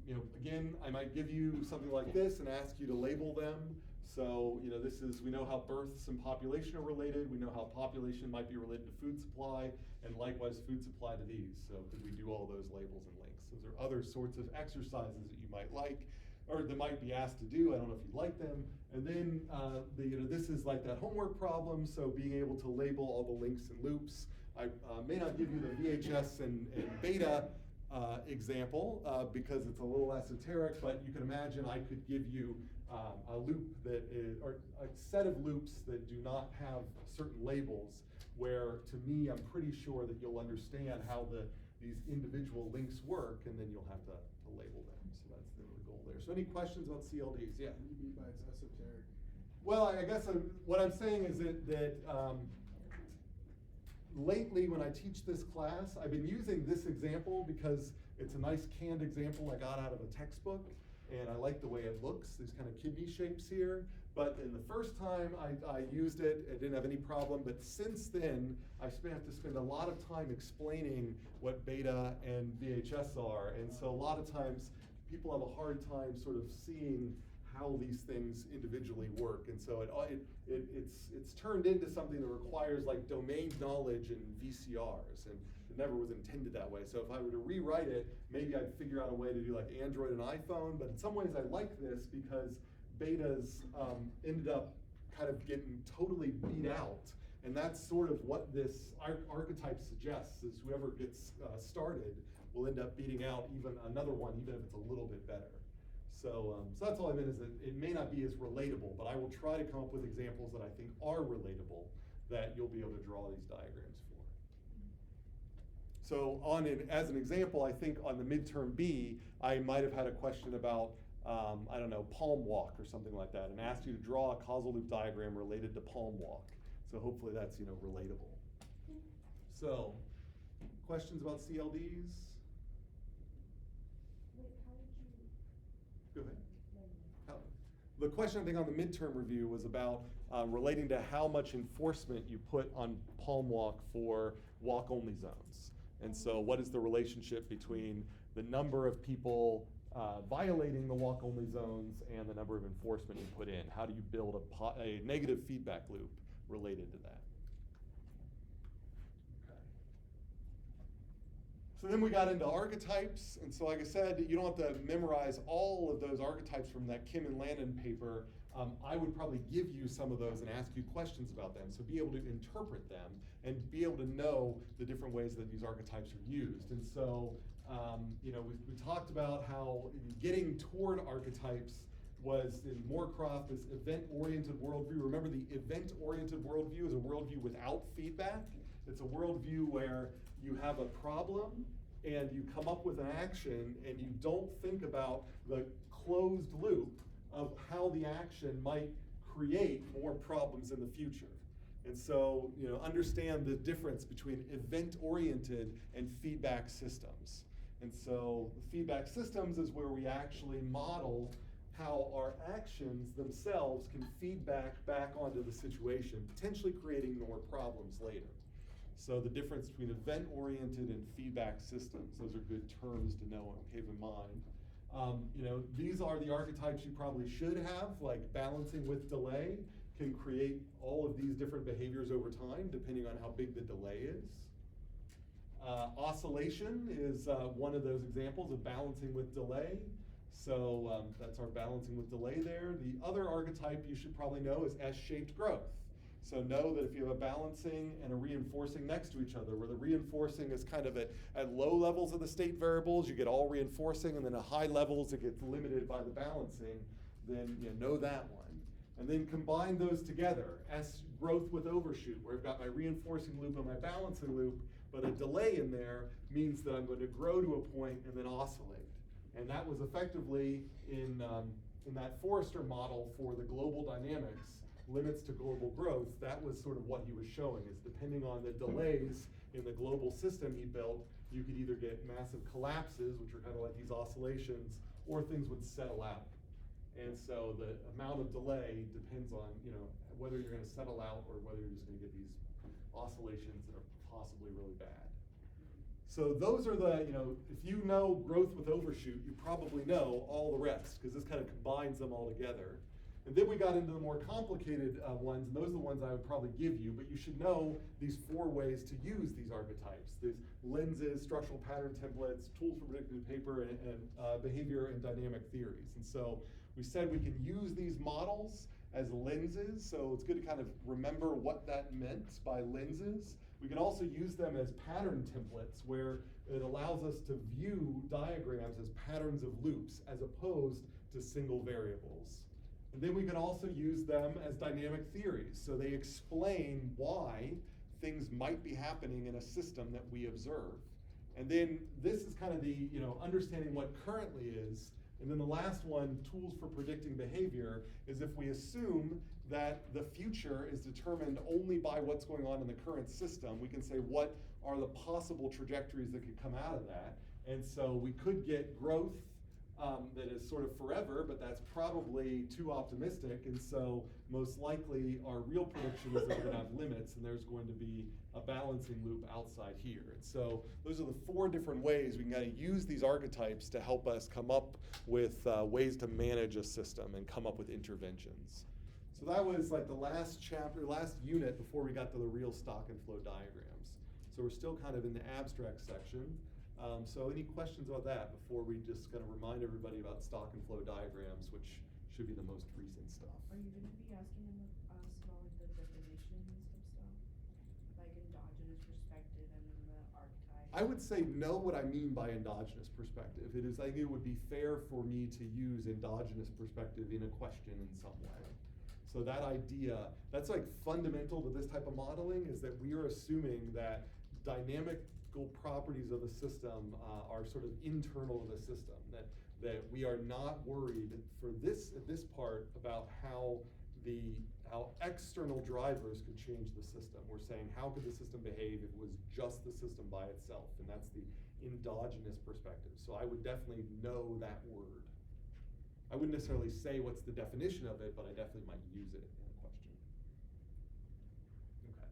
You know, again, I might give you something like this and ask you to label them. So, you know, this is, we know how births and population are related. We know how population might be related to food supply, and likewise food supply to these. So could we do all those labels and links? Those are other sorts of exercises that you might like, or that might be asked to do. I don't know if you'd like them. And then, you know, this is like that homework problem. So being able to label all the links and loops. I may not give you the VHS and beta example because it's a little esoteric, but you can imagine I could give you a loop that is, or a set of loops that do not have certain labels, where to me, I'm pretty sure that you'll understand how these individual links work, and then you'll have to label them. So that's the goal there. So any questions about CLDs? Yeah. What do you mean by it's esoteric? Well, I guess what I'm saying is that lately when I teach this class, I've been using this example because it's a nice canned example I got out of a textbook, and I like the way it looks, these kind of kidney shapes here. But in the first time I used it, I didn't have any problem, but since then, I have to spend a lot of time explaining what beta and VHS are, and so a lot of times people have a hard time sort of seeing how these things individually work, and so it's turned into something that requires like domain knowledge in VCRs, and it never was intended that way. So if I were to rewrite it, maybe I'd figure out a way to do like Android and iPhone, but in some ways I like this because betas ended up kind of getting totally beat out, and that's sort of what this archetype suggests, is whoever gets started will end up beating out even another one, even if it's a little bit better. So that's all I meant, is that it may not be as relatable, but I will try to come up with examples that I think are relatable that you'll be able to draw these diagrams for. So as an example, I think on the midterm B, I might have had a question about, I don't know, palm walk or something like that, and asked you to draw a causal loop diagram related to palm walk. So hopefully that's, you know, relatable. So, questions about CLDs? Wait, how would you? Go ahead. The question I think on the midterm review was about relating to how much enforcement you put on palm walk for walk-only zones. And so what is the relationship between the number of people violating the walk-only zones and the number of enforcement you put in? How do you build a negative feedback loop related to that? So then we got into archetypes, and so like I said, you don't have to memorize all of those archetypes from that Kim and Landon paper. I would probably give you some of those and ask you questions about them, so be able to interpret them and be able to know the different ways that these archetypes are used. And so, you know, we talked about how getting toward archetypes was in Moorcroft, this event-oriented worldview. Remember, the event-oriented worldview is a worldview without feedback. It's a worldview where you have a problem and you come up with an action and you don't think about the closed loop of how the action might create more problems in the future. And so, you know, understand the difference between event-oriented and feedback systems. And so feedback systems is where we actually model how our actions themselves can feed back onto the situation, potentially creating more problems later. So the difference between event-oriented and feedback systems, those are good terms to know and keep in mind. You know, these are the archetypes you probably should have, like balancing with delay can create all of these different behaviors over time, depending on how big the delay is. Oscillation is one of those examples of balancing with delay. So that's our balancing with delay there. The other archetype you should probably know is S-shaped growth. So know that if you have a balancing and a reinforcing next to each other, where the reinforcing is kind of at low levels of the state variables, you get all reinforcing, and then at high levels it gets limited by the balancing, then you know that one. And then combine those together, S growth with overshoot, where I've got my reinforcing loop and my balancing loop, but a delay in there means that I'm going to grow to a point and then oscillate. And that was effectively in that Forrester model for the global dynamics, limits to global growth. That was sort of what he was showing, is depending on the delays in the global system he built, you could either get massive collapses, which are kind of like these oscillations, or things would settle out. And so the amount of delay depends on, whether you're going to settle out or whether you're just going to get these oscillations that are possibly really bad. So those are the, if you know growth with overshoot, you probably know all the rest, because this kind of combines them all together. And then we got into the more complicated ones, and those are the ones I would probably give you, but you should know these 4 ways to use these archetypes. These lenses, structural pattern templates, tools for predicting paper, and behavior and dynamic theories. And so we said we can use these models as lenses, so it's good to kind of remember what that meant by lenses. We can also use them as pattern templates, where it allows us to view diagrams as patterns of loops as opposed to single variables. And then we can also use them as dynamic theories, so they explain why things might be happening in a system that we observe. And then this is kind of the, understanding what currently is. And then the last one, tools for predicting behavior, is if we assume that the future is determined only by what's going on in the current system, we can say what are the possible trajectories that could come out of that. And so we could get growth that is sort of forever, but that's probably too optimistic. And so most likely our real prediction is that we're going to have limits, and there's going to be a balancing loop outside here. And so those are the 4 different ways we can kind of use these archetypes to help us come up with ways to manage a system and come up with interventions. So that was like the last chapter, last unit before we got to the real stock and flow diagrams. So we're still kind of in the abstract section. So any questions about that before we just kind of remind everybody about stock and flow diagrams, which should be the most recent stuff. Are you going to be asking them us about like the definitions of stuff? Like endogenous perspective and then the archetype? I would say know what I mean by endogenous perspective. I think it would be fair for me to use endogenous perspective in a question in some way. So that idea, that's like fundamental to this type of modeling, is that we are assuming that dynamical properties of the system are sort of internal to the system, that we are not worried for this part about how external drivers could change the system. We're saying, how could the system behave if it was just the system by itself? And that's the endogenous perspective. So I would definitely know that word. I wouldn't necessarily say what's the definition of it, but I definitely might use it in a question. Okay.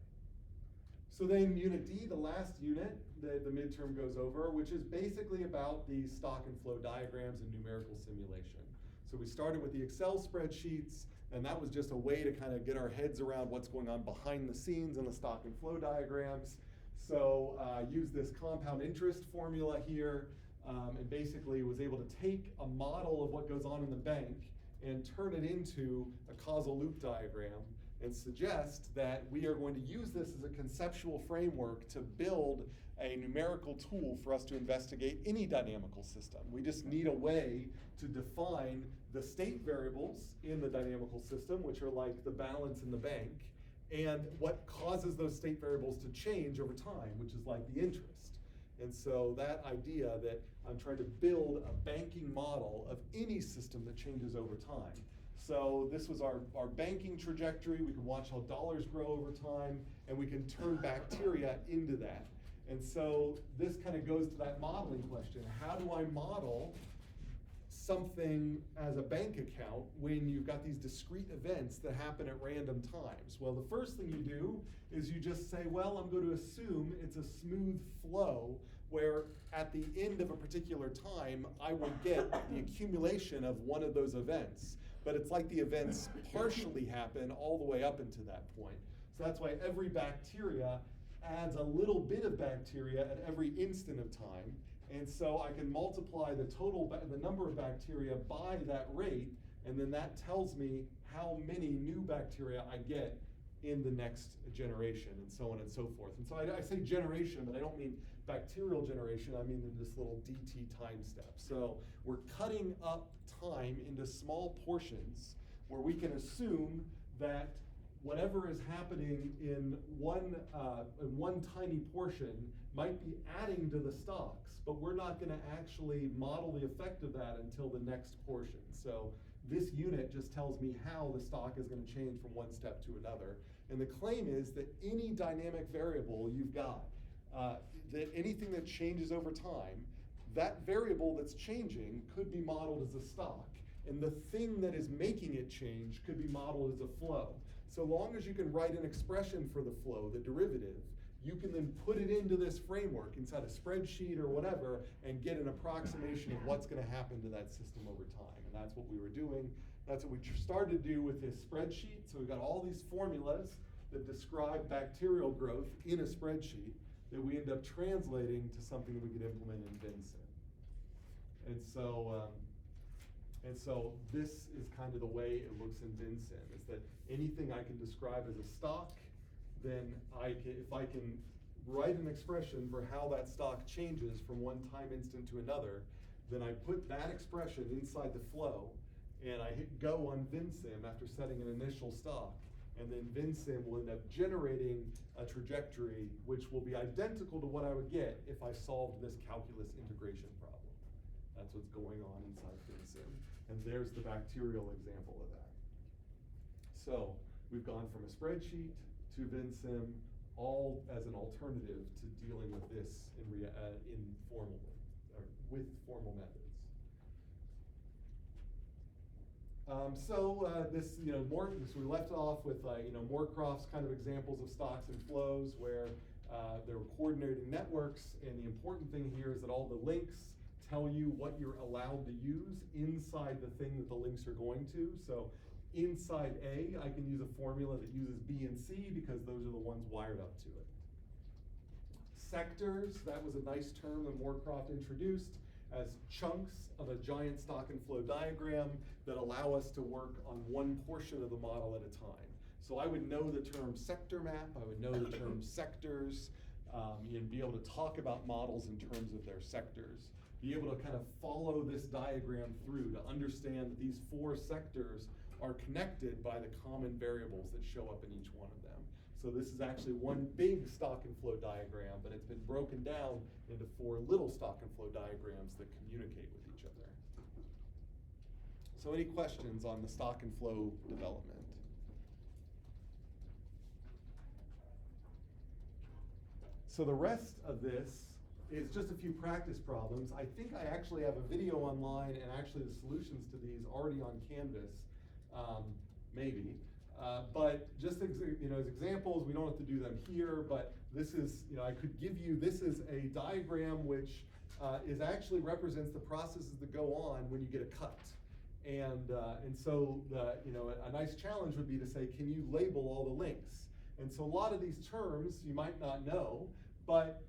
So then Unit D, the last unit that the midterm goes over, which is basically about the stock and flow diagrams and numerical simulation. So we started with the Excel spreadsheets, and that was just a way to kind of get our heads around what's going on behind the scenes in the stock and flow diagrams. So use this compound interest formula here, and basically was able to take a model of what goes on in the bank and turn it into a causal loop diagram, and suggest that we are going to use this as a conceptual framework to build a numerical tool for us to investigate any dynamical system. We just need a way to define the state variables in the dynamical system, which are like the balance in the bank, and what causes those state variables to change over time, which is like the interest. And so that idea that I'm trying to build a banking model of any system that changes over time. So this was our banking trajectory. We can watch how dollars grow over time, and we can turn bacteria into that. And so this kind of goes to that modeling question. How do I model something as a bank account when you've got these discrete events that happen at random times? Well, the first thing you do is you just say, well, I'm going to assume it's a smooth flow where at the end of a particular time, I will get the accumulation of one of those events. But it's like the events partially happen all the way up into that point. So that's why every bacteria adds a little bit of bacteria at every instant of time. And so I can multiply the the number of bacteria by that rate, and then that tells me how many new bacteria I get in the next generation, and so on and so forth. And so I say generation, but I don't mean bacterial generation, I mean in this little dt time step. So we're cutting up time into small portions where we can assume that whatever is happening in one tiny portion might be adding to the stocks, but we're not going to actually model the effect of that until the next portion. So this unit just tells me how the stock is going to change from one step to another. And the claim is that any dynamic variable you've got, that anything that changes over time, that variable that's changing could be modeled as a stock. And the thing that is making it change could be modeled as a flow. So long as you can write an expression for the flow, the derivative, you can then put it into this framework inside a spreadsheet or whatever and get an approximation of what's going to happen to that system over time. And that's what we were doing. That's what we started to do with this spreadsheet. So we've got all these formulas that describe bacterial growth in a spreadsheet that we end up translating to something that we could implement in Vensim. And so this is kind of the way it looks in Vensim, is that anything I can describe as a stock, then if I can write an expression for how that stock changes from one time instant to another, then I put that expression inside the flow, and I hit go on Vensim after setting an initial stock, and then Vensim will end up generating a trajectory which will be identical to what I would get if I solved this calculus integration problem. That's what's going on inside Vensim. And there's the bacterial example of that. So we've gone from a spreadsheet to Vensim, all as an alternative to dealing with this with formal methods. So we left off with Moorcroft's kind of examples of stocks and flows where they're coordinating networks, and the important thing here is that all the links tell you what you're allowed to use inside the thing that the links are going to. So inside A, I can use a formula that uses B and C because those are the ones wired up to it. Sectors, that was a nice term that Moorcroft introduced as chunks of a giant stock and flow diagram that allow us to work on one portion of the model at a time. So I would know the term sector map, I would know the term sectors, and be able to talk about models in terms of their sectors. Be able to kind of follow this diagram through to understand that these 4 sectors are connected by the common variables that show up in each one of them. So this is actually one big stock and flow diagram, but it's been broken down into 4 little stock and flow diagrams that communicate with each other. So any questions on the stock and flow development? So the rest of this is just a few practice problems. I think I actually have a video online and actually the solutions to these already on Canvas, maybe. But just as examples, we don't have to do them here, but this is, I could give you, this is a diagram which is actually represents the processes that go on when you get a cut. And so a nice challenge would be to say, can you label all the links? And so a lot of these terms you might not know, but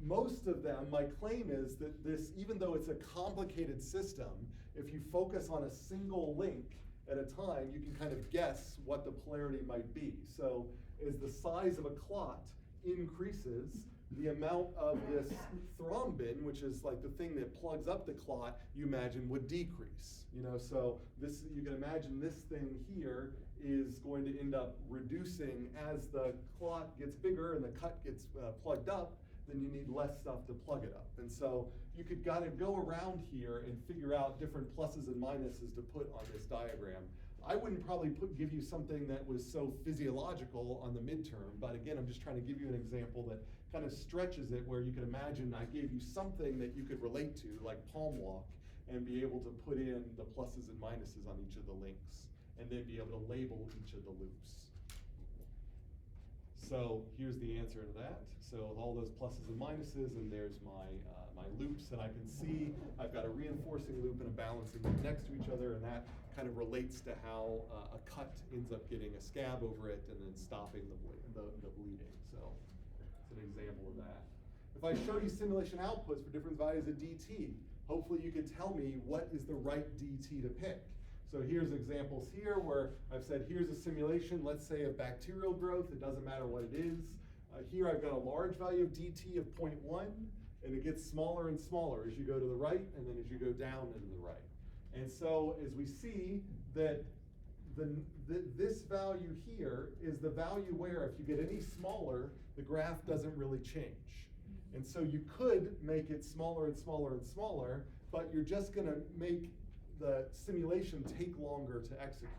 most of them, my claim is that this, even though it's a complicated system, if you focus on a single link at a time, you can kind of guess what the polarity might be. So as the size of a clot increases, the amount of this thrombin, which is like the thing that plugs up the clot, you imagine would decrease. So this, you can imagine this thing here is going to end up reducing as the clot gets bigger and the cut gets plugged up, then you need less stuff to plug it up. And so you could kind of go around here and figure out different pluses and minuses to put on this diagram. I wouldn't probably give you something that was so physiological on the midterm, but again, I'm just trying to give you an example that kind of stretches it where you can imagine I gave you something that you could relate to, like palm walk, and be able to put in the pluses and minuses on each of the links, and then be able to label each of the loops. So here's the answer to that. So with all those pluses and minuses, and there's my loops, and I can see I've got a reinforcing loop and a balancing loop next to each other, and that kind of relates to how a cut ends up getting a scab over it and then stopping the bleeding. So it's an example of that. If I show you simulation outputs for different values of dt, hopefully you can tell me what is the right dt to pick. So here's examples here where I've said here's a simulation, let's say of bacterial growth, it doesn't matter what it is. Here I've got a large value of dt of 0.1, and it gets smaller and smaller as you go to the right and then as you go down and to the right. And so as we see that this value here is the value where if you get any smaller, the graph doesn't really change. And so you could make it smaller and smaller and smaller, but you're just gonna make the simulation take longer to execute.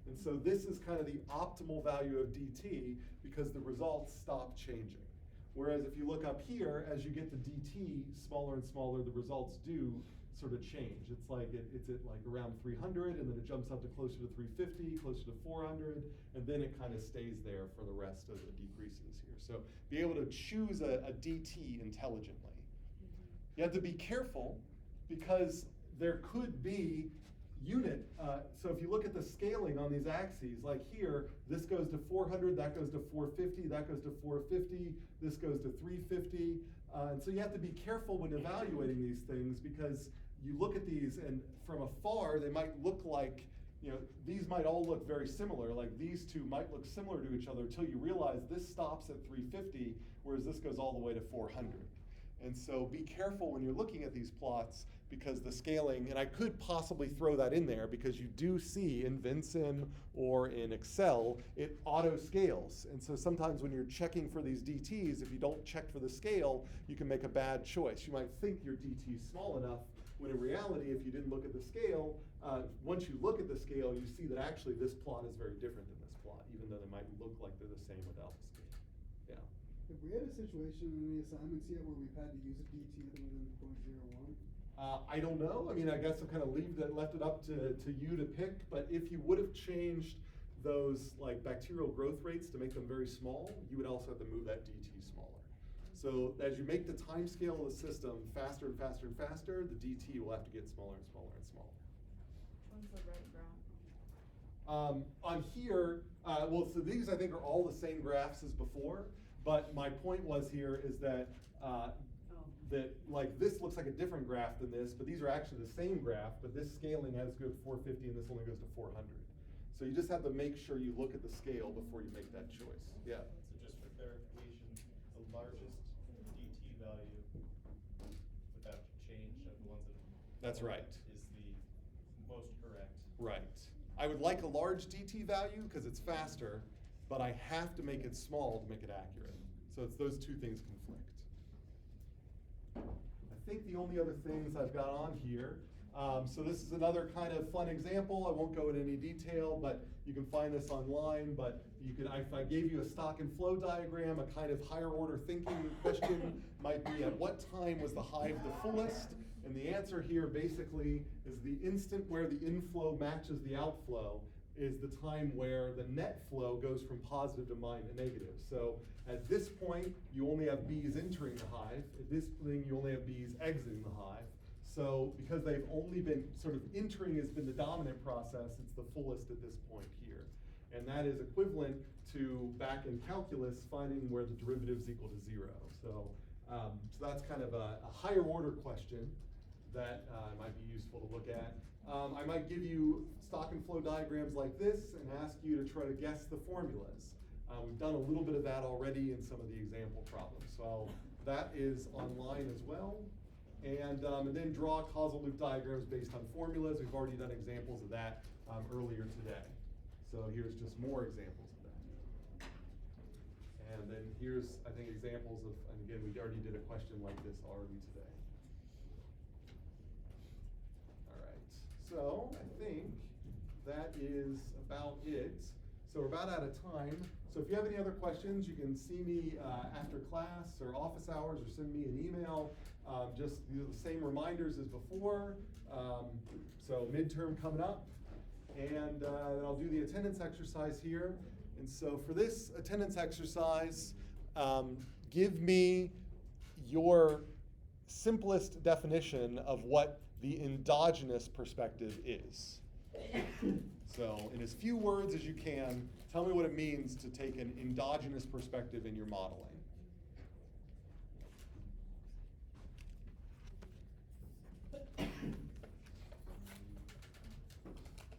And so this is kind of the optimal value of dt because the results stop changing. Whereas if you look up here, as you get the dt smaller and smaller, the results do sort of change. It's like it's at like around 300, and then it jumps up to closer to 350, closer to 400, and then it kind of stays there for the rest of the decreases here. So be able to choose a dt intelligently. You have to be careful because there could be unit, so if you look at the scaling on these axes, like here, this goes to 400, that goes to 450, that goes to 450, this goes to 350, and so you have to be careful when evaluating these things because you look at these and from afar, they might look like, you know, these might all look very similar, like these two might look similar to each other until you realize this stops at 350, whereas this goes all the way to 400. And so be careful when you're looking at these plots because the scaling, and I could possibly throw that in there because you do see in Vensim or in Excel, it auto scales. And so sometimes when you're checking for these DTs, if you don't check for the scale, you can make a bad choice. You might think your DT is small enough, when in reality, if you didn't look at the scale, once you look at the scale, you see that actually this plot is very different than this plot, even though they might look like they're the same without the scale. Yeah. Have we had a situation in any assignments yet where we've had to use a DT other than 0.01? I don't know. I mean, I guess I've kind of left it up to you to pick, but if you would have changed those like bacterial growth rates to make them very small, you would also have to move that DT smaller. So as you make the time scale of the system faster and faster and faster, the DT will have to get smaller and smaller and smaller. When's the red graph? On here, well, so these I think are all the same graphs as before, but my point was here is that that like this looks like a different graph than this, but these are actually the same graph, but this scaling has to go to 450 and this only goes to 400. So you just have to make sure you look at the scale before you make that choice. Yeah. So just for clarification, the largest DT value without change of the ones that That's right. is the most correct. Right. I would like a large DT value because it's faster, but I have to make it small to make it accurate. So it's those two things conflict. I think the only other things I've got on here, so this is another kind of fun example. I won't go into any detail, but you can find this online. But you can, if I gave you a stock and flow diagram, a kind of higher order thinking question might be at what time was the hive the fullest? And the answer here basically is the instant where the inflow matches the outflow is the time where the net flow goes from positive to negative. So at this point, you only have bees entering the hive. At this thing, you only have bees exiting the hive. So because they've only been sort of entering has been the dominant process, it's the fullest at this point here. And that is equivalent to back in calculus finding where the derivative is equal to 0. So, so that's kind of a higher order question that might be useful to look at. I might give you stock and flow diagrams like this and ask you to try to guess the formulas. We've done a little bit of that already in some of the example problems. So that is online as well. And then draw causal loop diagrams based on formulas. We've already done examples of that earlier today. So here's just more examples of that. And then here's, I think, examples of, and again, we already did a question like this already today. All right, so I think that is about it. So we're about out of time. So if you have any other questions, you can see me after class or office hours or send me an email. Just the same reminders as before. So midterm coming up. And then I'll do the attendance exercise here. And so for this attendance exercise, give me your simplest definition of what the endogenous perspective is. So in as few words as you can, tell me what it means to take an endogenous perspective in your modeling.